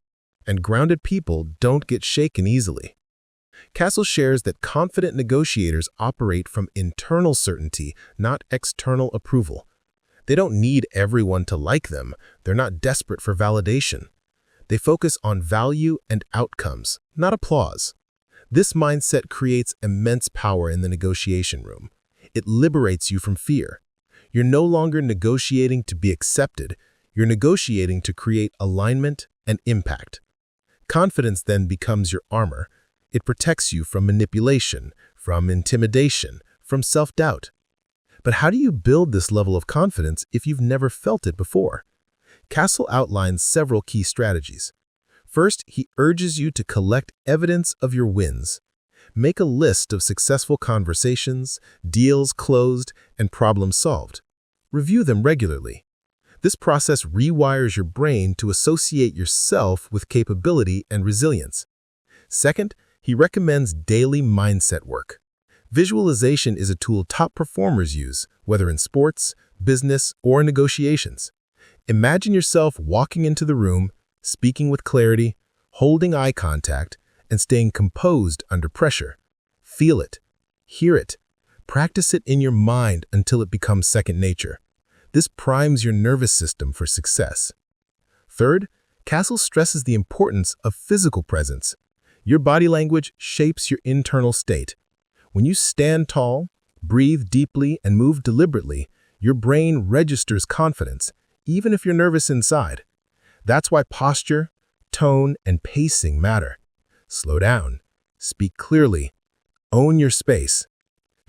And grounded people don't get shaken easily. Castle shares that confident negotiators operate from internal certainty, not external approval. They don't need everyone to like them. They're not desperate for validation. They focus on value and outcomes, not applause. This mindset creates immense power in the negotiation room. It liberates you from fear. You're no longer negotiating to be accepted. You're negotiating to create alignment and impact. Confidence then becomes your armor. It protects you from manipulation, from intimidation, from self-doubt. But how do you build this level of confidence if you've never felt it before? Castle outlines several key strategies. First, he urges you to collect evidence of your wins. Make a list of successful conversations, deals closed, and problems solved. Review them regularly. This process rewires your brain to associate yourself with capability and resilience. Second, he recommends daily mindset work. Visualization is a tool top performers use, whether in sports, business, or negotiations. Imagine yourself walking into the room, speaking with clarity, holding eye contact, and staying composed under pressure. Feel it, hear it, practice it in your mind until it becomes second nature. This primes your nervous system for success. Third, Castle stresses the importance of physical presence. Your body language shapes your internal state. When you stand tall, breathe deeply, and move deliberately, your brain registers confidence, even if you're nervous inside. That's why posture, tone, and pacing matter. Slow down, speak clearly, own your space.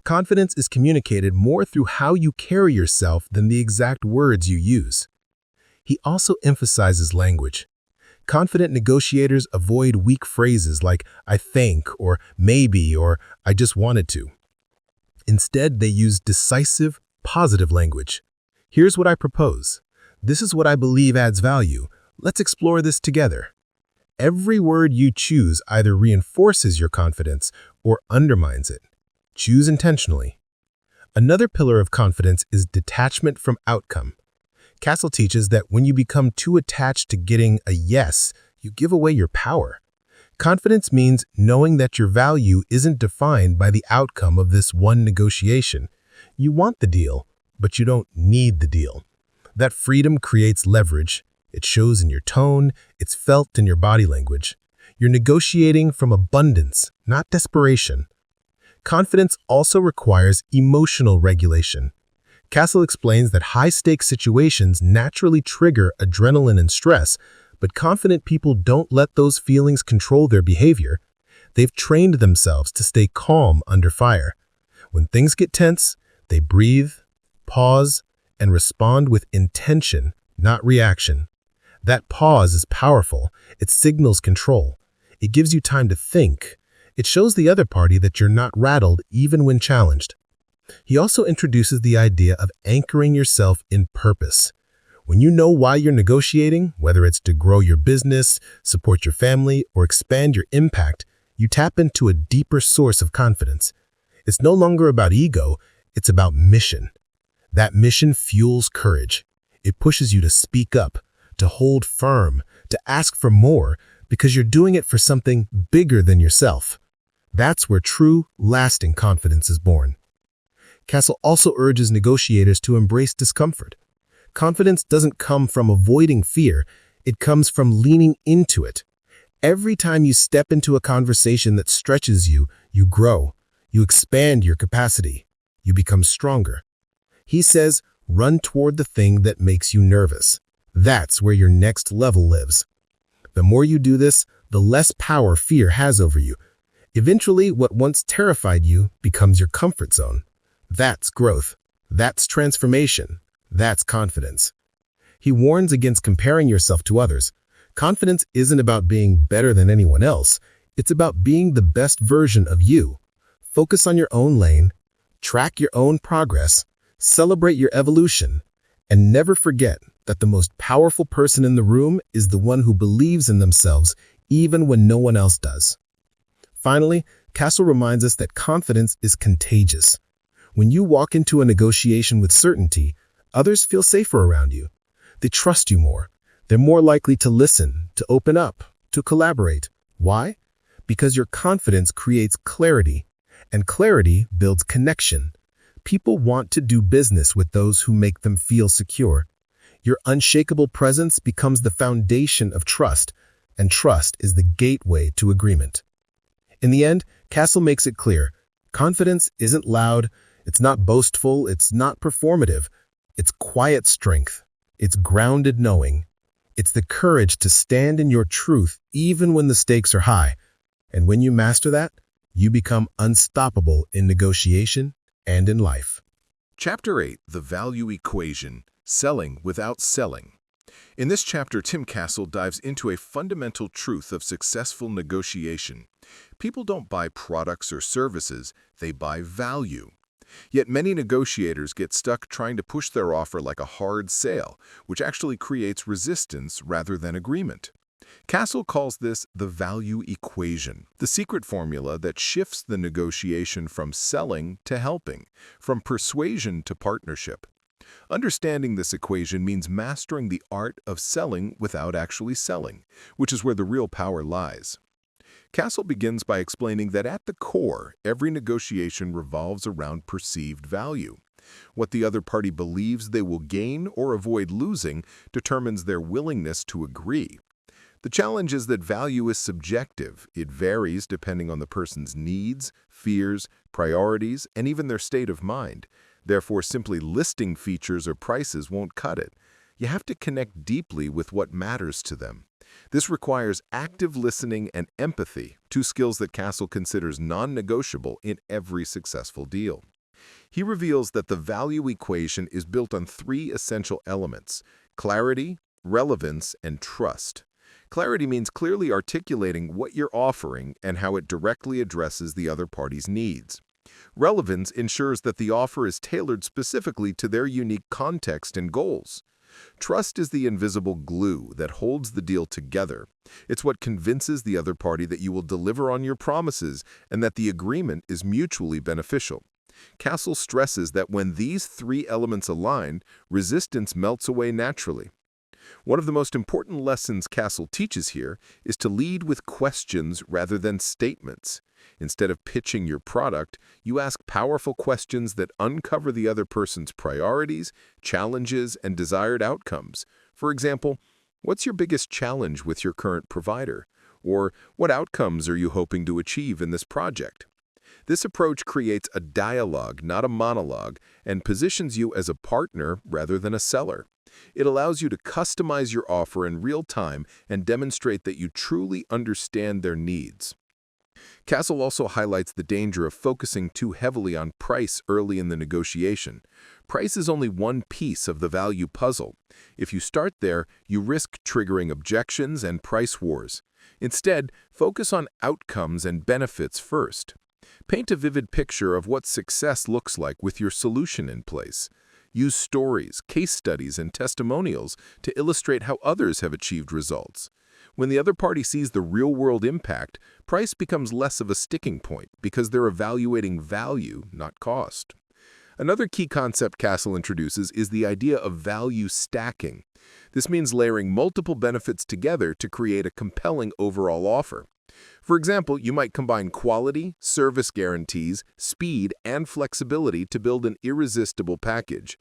Confidence is communicated more through how you carry yourself than the exact words you use. He also emphasizes language. Confident negotiators avoid weak phrases like "I think" or "maybe" or "I just wanted to." Instead, they use decisive, positive language. Here's what I propose. This is what I believe adds value. Let's explore this together. Every word you choose either reinforces your confidence or undermines it. Choose intentionally. Another pillar of confidence is detachment from outcome. Castle teaches that when you become too attached to getting a yes, you give away your power. Confidence means knowing that your value isn't defined by the outcome of this one negotiation. You want the deal, but you don't need the deal. That freedom creates leverage. It shows in your tone, it's felt in your body language. You're negotiating from abundance, not desperation. Confidence also requires emotional regulation. Castle explains that high-stakes situations naturally trigger adrenaline and stress, but confident people don't let those feelings control their behavior. They've trained themselves to stay calm under fire. When things get tense, they breathe, pause, and respond with intention, not reaction. That pause is powerful. It signals control. It gives you time to think. It shows the other party that you're not rattled even when challenged. He also introduces the idea of anchoring yourself in purpose. When you know why you're negotiating, whether it's to grow your business, support your family, or expand your impact, you tap into a deeper source of confidence. It's no longer about ego, it's about mission. That mission fuels courage. It pushes you to speak up, to hold firm, to ask for more, because you're doing it for something bigger than yourself. That's where true, lasting confidence is born. Castle also urges negotiators to embrace discomfort. Confidence doesn't come from avoiding fear, it comes from leaning into it. Every time you step into a conversation that stretches you, you grow, you expand your capacity, you become stronger. He says, run toward the thing that makes you nervous. That's where your next level lives. The more you do this, the less power fear has over you. Eventually, what once terrified you becomes your comfort zone. That's growth. That's transformation. That's confidence. He warns against comparing yourself to others. Confidence isn't about being better than anyone else. It's about being the best version of you. Focus on your own lane, track your own progress, celebrate your evolution, and never forget that the most powerful person in the room is the one who believes in themselves even when no one else does. Finally, Castle reminds us that confidence is contagious. When you walk into a negotiation with certainty, others feel safer around you. They trust you more. They're more likely to listen, to open up, to collaborate. Why? Because your confidence creates clarity, and clarity builds connection. People want to do business with those who make them feel secure. Your unshakable presence becomes the foundation of trust, and trust is the gateway to agreement. In the end, Castle makes it clear, confidence isn't loud, it's not boastful, it's not performative. It's quiet strength. It's grounded knowing. It's the courage to stand in your truth even when the stakes are high. And when you master that, you become unstoppable in negotiation and in life. Chapter 8, The Value Equation, Selling Without Selling. In this chapter, Tim Castle dives into a fundamental truth of successful negotiation. People don't buy products or services, they buy value. Yet many negotiators get stuck trying to push their offer like a hard sale, which actually creates resistance rather than agreement. Castle calls this the value equation, the secret formula that shifts the negotiation from selling to helping, from persuasion to partnership. Understanding this equation means mastering the art of selling without actually selling, which is where the real power lies. Castle begins by explaining that at the core, every negotiation revolves around perceived value. What the other party believes they will gain or avoid losing determines their willingness to agree. The challenge is that value is subjective. It varies depending on the person's needs, fears, priorities, and even their state of mind. Therefore, simply listing features or prices won't cut it. You have to connect deeply with what matters to them. This requires active listening and empathy, two skills that Castle considers non-negotiable in every successful deal. He reveals that the value equation is built on three essential elements: clarity, relevance, and trust. Clarity means clearly articulating what you're offering and how it directly addresses the other party's needs. Relevance ensures that the offer is tailored specifically to their unique context and goals. Trust is the invisible glue that holds the deal together. It's what convinces the other party that you will deliver on your promises and that the agreement is mutually beneficial. Castle stresses that when these three elements align, resistance melts away naturally. One of the most important lessons Castle teaches here is to lead with questions rather than statements. Instead of pitching your product, you ask powerful questions that uncover the other person's priorities, challenges, and desired outcomes. For example, what's your biggest challenge with your current provider? Or what outcomes are you hoping to achieve in this project? This approach creates a dialogue, not a monologue, and positions you as a partner rather than a seller. It allows you to customize your offer in real time and demonstrate that you truly understand their needs. Castle also highlights the danger of focusing too heavily on price early in the negotiation. Price is only one piece of the value puzzle. If you start there, you risk triggering objections and price wars. Instead, focus on outcomes and benefits first. Paint a vivid picture of what success looks like with your solution in place. Use stories, case studies, and testimonials to illustrate how others have achieved results. When the other party sees the real-world impact, price becomes less of a sticking point because they're evaluating value, not cost. Another key concept Castle introduces is the idea of value stacking. This means layering multiple benefits together to create a compelling overall offer. For example, you might combine quality, service guarantees, speed, and flexibility to build an irresistible package.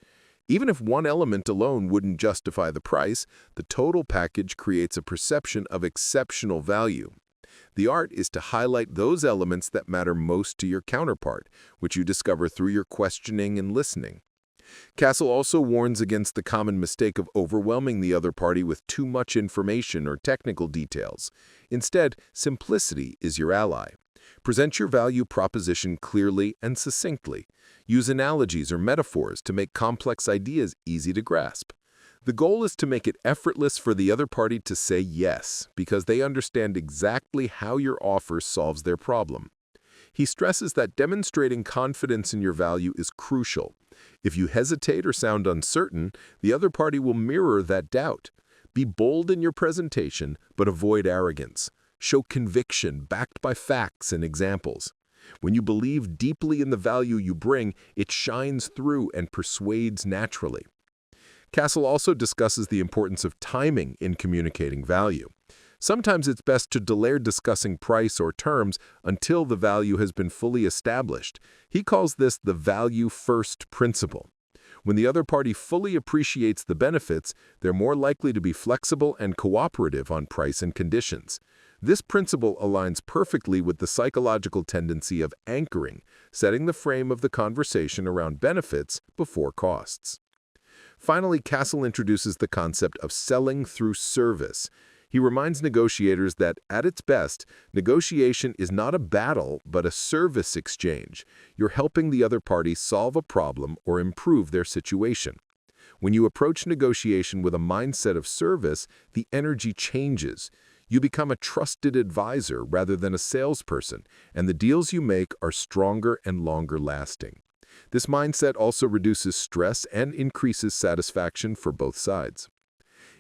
Even if one element alone wouldn't justify the price, the total package creates a perception of exceptional value. The art is to highlight those elements that matter most to your counterpart, which you discover through your questioning and listening. Castle also warns against the common mistake of overwhelming the other party with too much information or technical details. Instead, simplicity is your ally. Present your value proposition clearly and succinctly. Use analogies or metaphors to make complex ideas easy to grasp. The goal is to make it effortless for the other party to say yes, because they understand exactly how your offer solves their problem. He stresses that demonstrating confidence in your value is crucial. If you hesitate or sound uncertain, the other party will mirror that doubt. Be bold in your presentation, but avoid arrogance. Show conviction backed by facts and examples. When you believe deeply in the value you bring, it shines through and persuades naturally. Castle also discusses the importance of timing in communicating value. Sometimes it's best to delay discussing price or terms until the value has been fully established. He calls this the value-first principle. When the other party fully appreciates the benefits, they're more likely to be flexible and cooperative on price and conditions. This principle aligns perfectly with the psychological tendency of anchoring, setting the frame of the conversation around benefits before costs. Finally, Castle introduces the concept of selling through service. He reminds negotiators that, at its best, negotiation is not a battle but a service exchange. You're helping the other party solve a problem or improve their situation. When you approach negotiation with a mindset of service, the energy changes. You become a trusted advisor rather than a salesperson, and the deals you make are stronger and longer lasting. This mindset also reduces stress and increases satisfaction for both sides.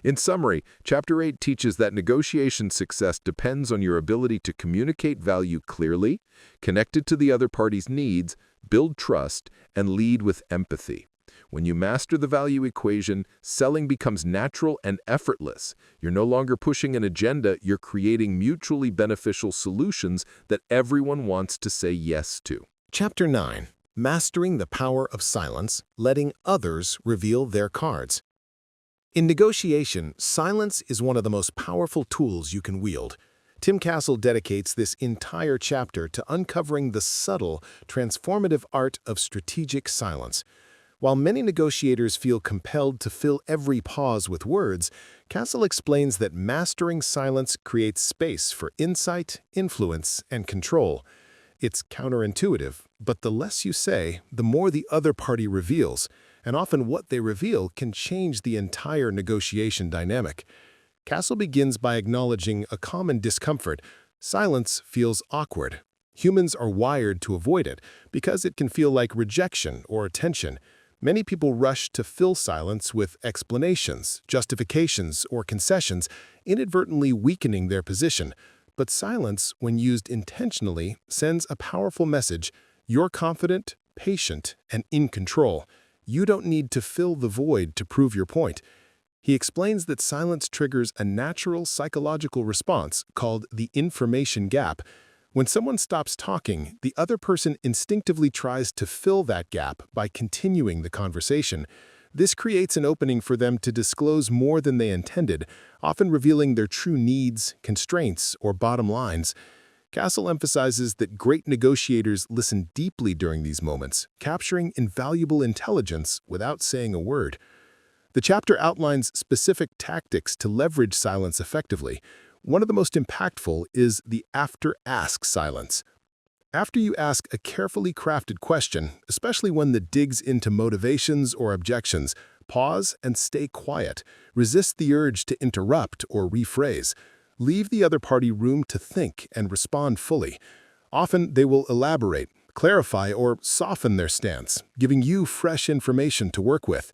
In summary, Chapter 8 teaches that negotiation success depends on your ability to communicate value clearly, connect it to the other party's needs, build trust, and lead with empathy. When you master the value equation, selling becomes natural and effortless. You're no longer pushing an agenda, you're creating mutually beneficial solutions that everyone wants to say yes to. Chapter 9. Mastering the Power of Silence, Letting Others Reveal Their Cards. In negotiation, silence is one of the most powerful tools you can wield. Tim Castle dedicates this entire chapter to uncovering the subtle, transformative art of strategic silence. While many negotiators feel compelled to fill every pause with words, Castle explains that mastering silence creates space for insight, influence, and control. It's counterintuitive, but the less you say, the more the other party reveals, and often what they reveal can change the entire negotiation dynamic. Castle begins by acknowledging a common discomfort. Silence feels awkward. Humans are wired to avoid it because it can feel like rejection or tension. Many people rush to fill silence with explanations, justifications, or concessions, inadvertently weakening their position. But silence, when used intentionally, sends a powerful message. You're confident, patient, and in control. You don't need to fill the void to prove your point. He explains that silence triggers a natural psychological response called the information gap. When someone stops talking, the other person instinctively tries to fill that gap by continuing the conversation. This creates an opening for them to disclose more than they intended, often revealing their true needs, constraints, or bottom lines. Castle emphasizes that great negotiators listen deeply during these moments, capturing invaluable intelligence without saying a word. The chapter outlines specific tactics to leverage silence effectively. One of the most impactful is the after-ask silence. After you ask a carefully crafted question, especially one that digs into motivations or objections, pause and stay quiet. Resist the urge to interrupt or rephrase. Leave the other party room to think and respond fully. Often they will elaborate, clarify, or soften their stance, giving you fresh information to work with.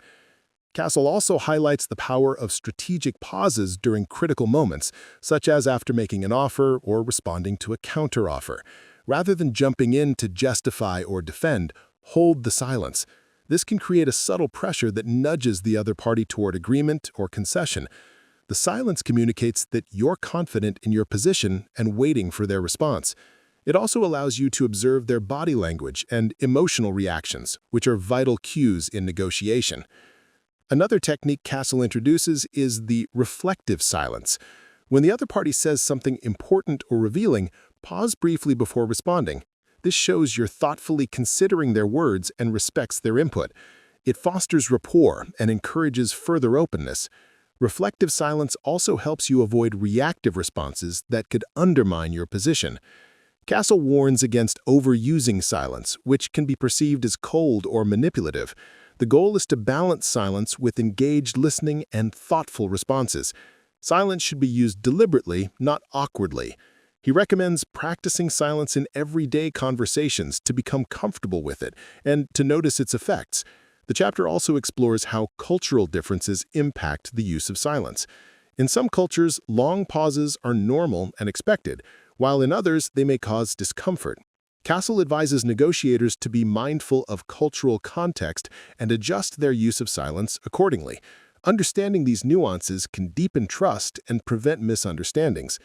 Castle also highlights the power of strategic pauses during critical moments, such as after making an offer or responding to a counteroffer. Rather than jumping in to justify or defend, hold the silence. This can create a subtle pressure that nudges the other party toward agreement or concession. The silence communicates that you're confident in your position and waiting for their response. It also allows you to observe their body language and emotional reactions, which are vital cues in negotiation. Another technique Castle introduces is the reflective silence. When the other party says something important or revealing, pause briefly before responding. This shows you're thoughtfully considering their words and respects their input. It fosters rapport and encourages further openness. Reflective silence also helps you avoid reactive responses that could undermine your position. Castle warns against overusing silence, which can be perceived as cold or manipulative. The goal is to balance silence with engaged listening and thoughtful responses. Silence should be used deliberately, not awkwardly. He recommends practicing silence in everyday conversations to become comfortable with it and to notice its effects. The chapter also explores how cultural differences impact the use of silence. In some cultures, long pauses are normal and expected, while in others they may cause discomfort. Castle advises negotiators to be mindful of cultural context and adjust their use of silence accordingly. Understanding these nuances can deepen trust and prevent misunderstandings.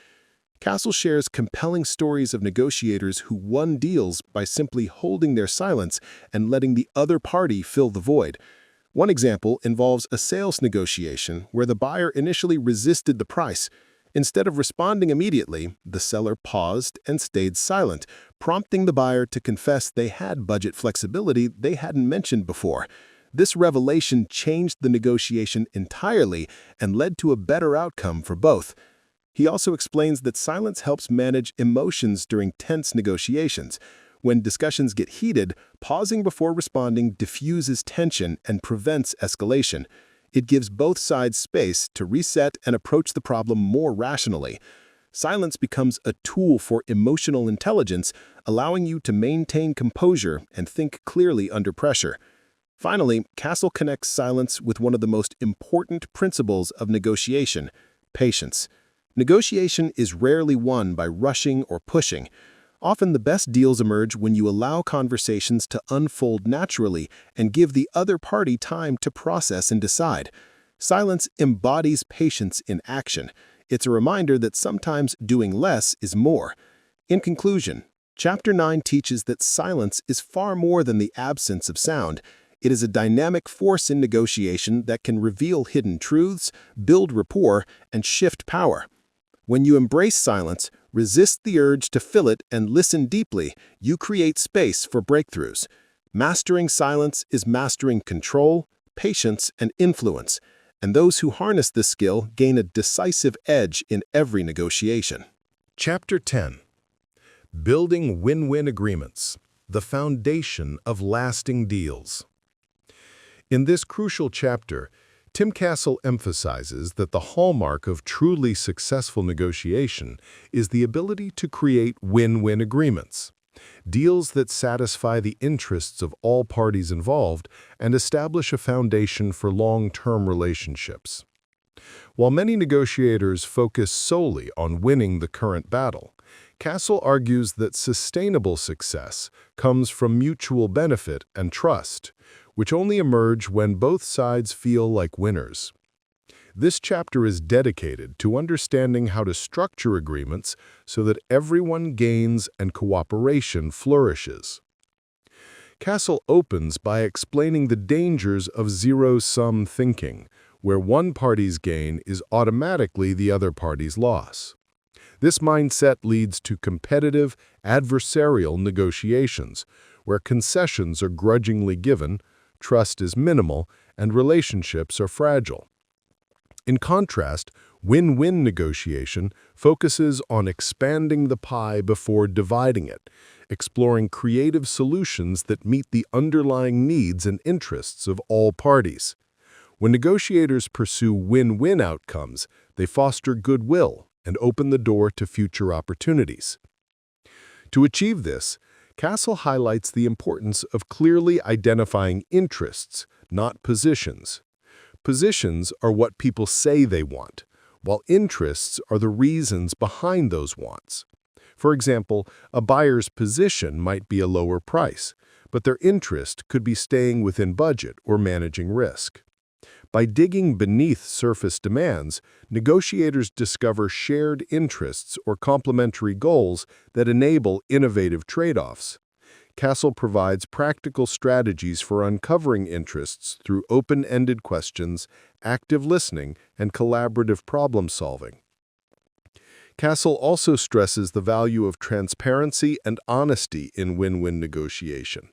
Castle shares compelling stories of negotiators who won deals by simply holding their silence and letting the other party fill the void. One example involves a sales negotiation where the buyer initially resisted the price. Instead of responding immediately, the seller paused and stayed silent, prompting the buyer to confess they had budget flexibility they hadn't mentioned before. This revelation changed the negotiation entirely and led to a better outcome for both. He also explains that silence helps manage emotions during tense negotiations. When discussions get heated, pausing before responding diffuses tension and prevents escalation. It gives both sides space to reset and approach the problem more rationally. Silence becomes a tool for emotional intelligence, allowing you to maintain composure and think clearly under pressure. Finally, Castle connects silence with one of the most important principles of negotiation: patience. Negotiation is rarely won by rushing or pushing. Often the best deals emerge when you allow conversations to unfold naturally and give the other party time to process and decide. Silence embodies patience in action. It's a reminder that sometimes doing less is more. In conclusion, Chapter 9 teaches that silence is far more than the absence of sound. It is a dynamic force in negotiation that can reveal hidden truths, build rapport, and shift power. When you embrace silence, resist the urge to fill it, and listen deeply, you create space for breakthroughs. Mastering silence is mastering control, patience, and influence, and those who harness this skill gain a decisive edge in every negotiation. Chapter 10. Building Win-Win Agreements, the Foundation of Lasting Deals. In this crucial chapter, Tim Castle emphasizes that the hallmark of truly successful negotiation is the ability to create win-win agreements, deals that satisfy the interests of all parties involved and establish a foundation for long-term relationships. While many negotiators focus solely on winning the current battle, Castle argues that sustainable success comes from mutual benefit and trust, which only emerge when both sides feel like winners. This chapter is dedicated to understanding how to structure agreements so that everyone gains and cooperation flourishes. Castle opens by explaining the dangers of zero-sum thinking, where one party's gain is automatically the other party's loss. This mindset leads to competitive, adversarial negotiations, where concessions are grudgingly given, trust is minimal, and relationships are fragile. In contrast, win-win negotiation focuses on expanding the pie before dividing it, exploring creative solutions that meet the underlying needs and interests of all parties. When negotiators pursue win-win outcomes, they foster goodwill and open the door to future opportunities. To achieve this, Castle highlights the importance of clearly identifying interests, not positions. Positions are what people say they want, while interests are the reasons behind those wants. For example, a buyer's position might be a lower price, but their interest could be staying within budget or managing risk. By digging beneath surface demands, negotiators discover shared interests or complementary goals that enable innovative trade-offs. Castle provides practical strategies for uncovering interests through open-ended questions, active listening, and collaborative problem-solving. Castle also stresses the value of transparency and honesty in win-win negotiation.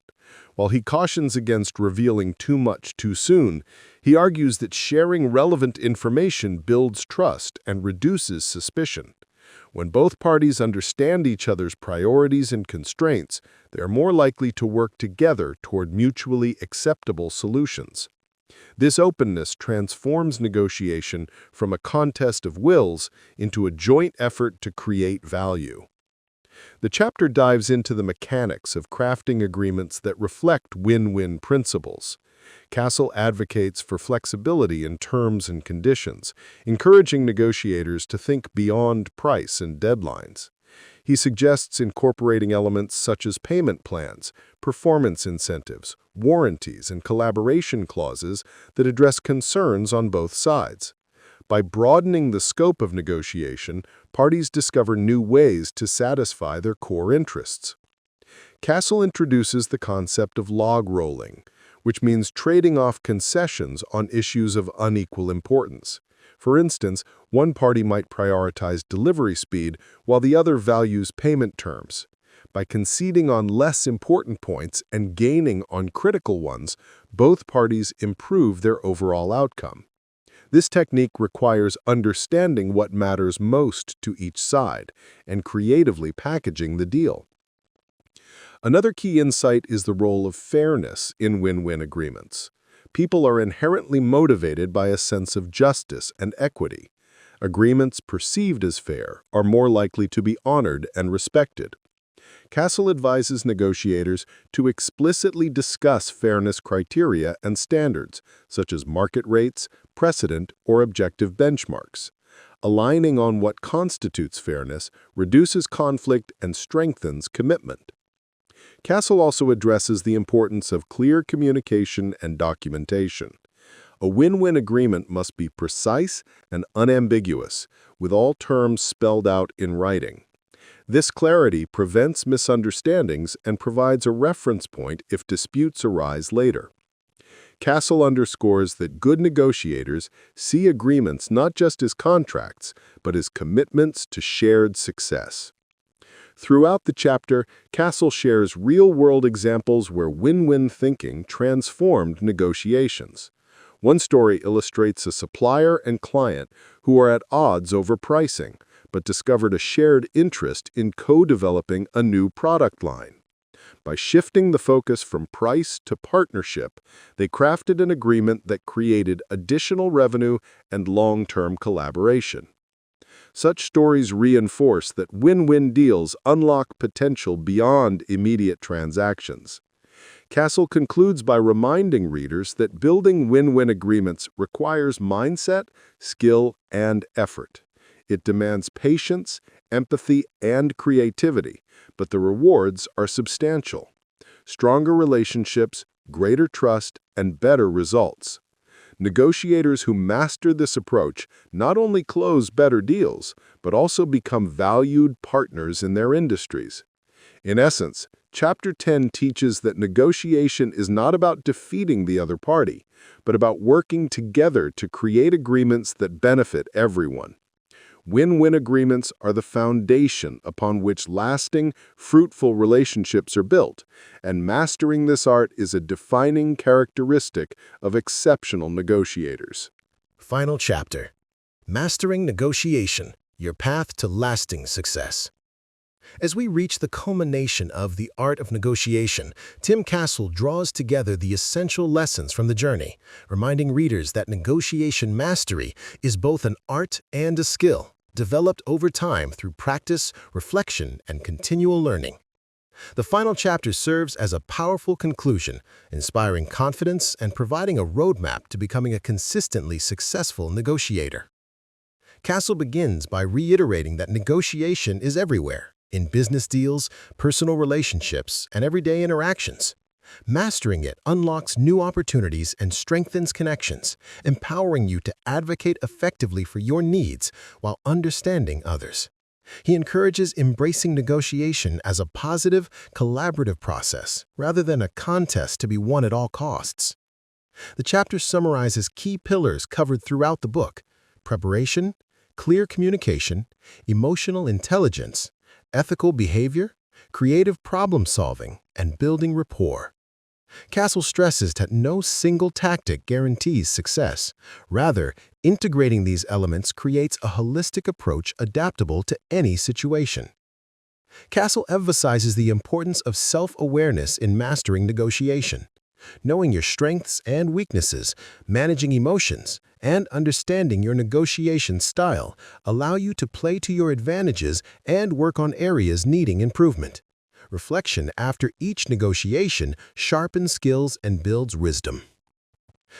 While he cautions against revealing too much too soon, he argues that sharing relevant information builds trust and reduces suspicion. When both parties understand each other's priorities and constraints, they are more likely to work together toward mutually acceptable solutions. This openness transforms negotiation from a contest of wills into a joint effort to create value. The chapter dives into the mechanics of crafting agreements that reflect win-win principles. Castle advocates for flexibility in terms and conditions, encouraging negotiators to think beyond price and deadlines. He suggests incorporating elements such as payment plans, performance incentives, warranties, and collaboration clauses that address concerns on both sides. By broadening the scope of negotiation, parties discover new ways to satisfy their core interests. Castle introduces the concept of log rolling, which means trading off concessions on issues of unequal importance. For instance, one party might prioritize delivery speed while the other values payment terms. By conceding on less important points and gaining on critical ones, both parties improve their overall outcome. This technique requires understanding what matters most to each side and creatively packaging the deal. Another key insight is the role of fairness in win-win agreements. People are inherently motivated by a sense of justice and equity. Agreements perceived as fair are more likely to be honored and respected. Castle advises negotiators to explicitly discuss fairness criteria and standards, such as market rates, precedent, or objective benchmarks. Aligning on what constitutes fairness reduces conflict and strengthens commitment. Castle also addresses the importance of clear communication and documentation. A win-win agreement must be precise and unambiguous, with all terms spelled out in writing. This clarity prevents misunderstandings and provides a reference point if disputes arise later. Castle underscores that good negotiators see agreements not just as contracts, but as commitments to shared success. Throughout the chapter, Castle shares real-world examples where win-win thinking transformed negotiations. One story illustrates a supplier and client who are at odds over pricing, but discovered a shared interest in co-developing a new product line. By shifting the focus from price to partnership, they crafted an agreement that created additional revenue and long-term collaboration. Such stories reinforce that win-win deals unlock potential beyond immediate transactions. Castle concludes by reminding readers that building win-win agreements requires mindset, skill, and effort. It demands patience, empathy, and creativity, but the rewards are substantial. Stronger relationships, greater trust, and better results. Negotiators who master this approach not only close better deals, but also become valued partners in their industries. In essence, Chapter 10 teaches that negotiation is not about defeating the other party, but about working together to create agreements that benefit everyone. Win-win agreements are the foundation upon which lasting, fruitful relationships are built, and mastering this art is a defining characteristic of exceptional negotiators. Final chapter. Mastering Negotiation, Your Path to Lasting Success. As we reach the culmination of The Art of Negotiation, Tim Castle draws together the essential lessons from the journey, reminding readers that negotiation mastery is both an art and a skill, developed over time through practice, reflection, and continual learning. The final chapter serves as a powerful conclusion, inspiring confidence and providing a roadmap to becoming a consistently successful negotiator. Castle begins by reiterating that negotiation is everywhere, in business deals, personal relationships, and everyday interactions. Mastering it unlocks new opportunities and strengthens connections, empowering you to advocate effectively for your needs while understanding others. He encourages embracing negotiation as a positive, collaborative process rather than a contest to be won at all costs. The chapter summarizes key pillars covered throughout the book: preparation, clear communication, emotional intelligence, ethical behavior, creative problem-solving, and building rapport. Castle stresses that no single tactic guarantees success. Rather, integrating these elements creates a holistic approach adaptable to any situation. Castle emphasizes the importance of self-awareness in mastering negotiation. Knowing your strengths and weaknesses, managing emotions, and understanding your negotiation style allow you to play to your advantages and work on areas needing improvement. Reflection after each negotiation sharpens skills and builds wisdom.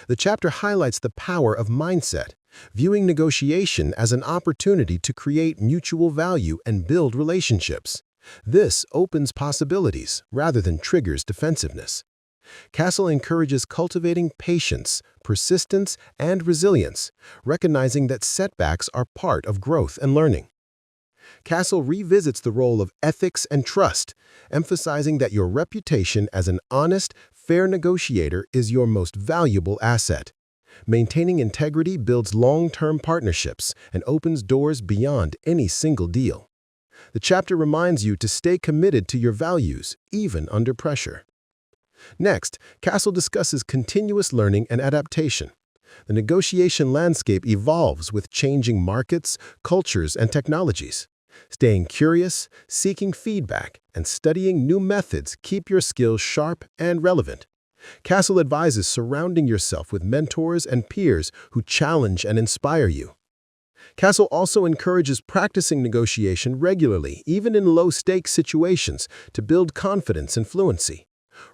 The chapter highlights the power of mindset, viewing negotiation as an opportunity to create mutual value and build relationships. This opens possibilities rather than triggers defensiveness. Castle encourages cultivating patience, persistence, and resilience, recognizing that setbacks are part of growth and learning. Castle revisits the role of ethics and trust, emphasizing that your reputation as an honest, fair negotiator is your most valuable asset. Maintaining integrity builds long-term partnerships and opens doors beyond any single deal. The chapter reminds you to stay committed to your values, even under pressure. Next, Castle discusses continuous learning and adaptation. The negotiation landscape evolves with changing markets, cultures, and technologies. Staying curious, seeking feedback, and studying new methods keep your skills sharp and relevant. Castle advises surrounding yourself with mentors and peers who challenge and inspire you. Castle also encourages practicing negotiation regularly, even in low-stakes situations, to build confidence and fluency.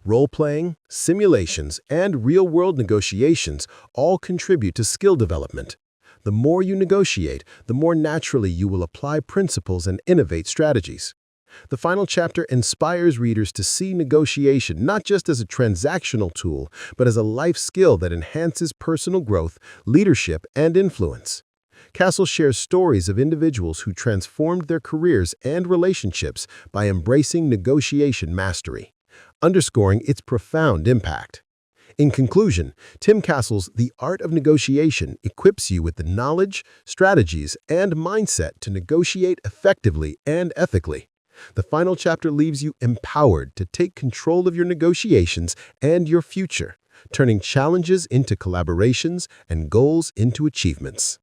Role-playing, simulations, and real-world negotiations all contribute to skill development. The more you negotiate, the more naturally you will apply principles and innovate strategies. The final chapter inspires readers to see negotiation not just as a transactional tool, but as a life skill that enhances personal growth, leadership, and influence. Castle shares stories of individuals who transformed their careers and relationships by embracing negotiation mastery, underscoring its profound impact. In conclusion, Tim Castle's The Art of Negotiation equips you with the knowledge, strategies, and mindset to negotiate effectively and ethically. The final chapter leaves you empowered to take control of your negotiations and your future, turning challenges into collaborations and goals into achievements.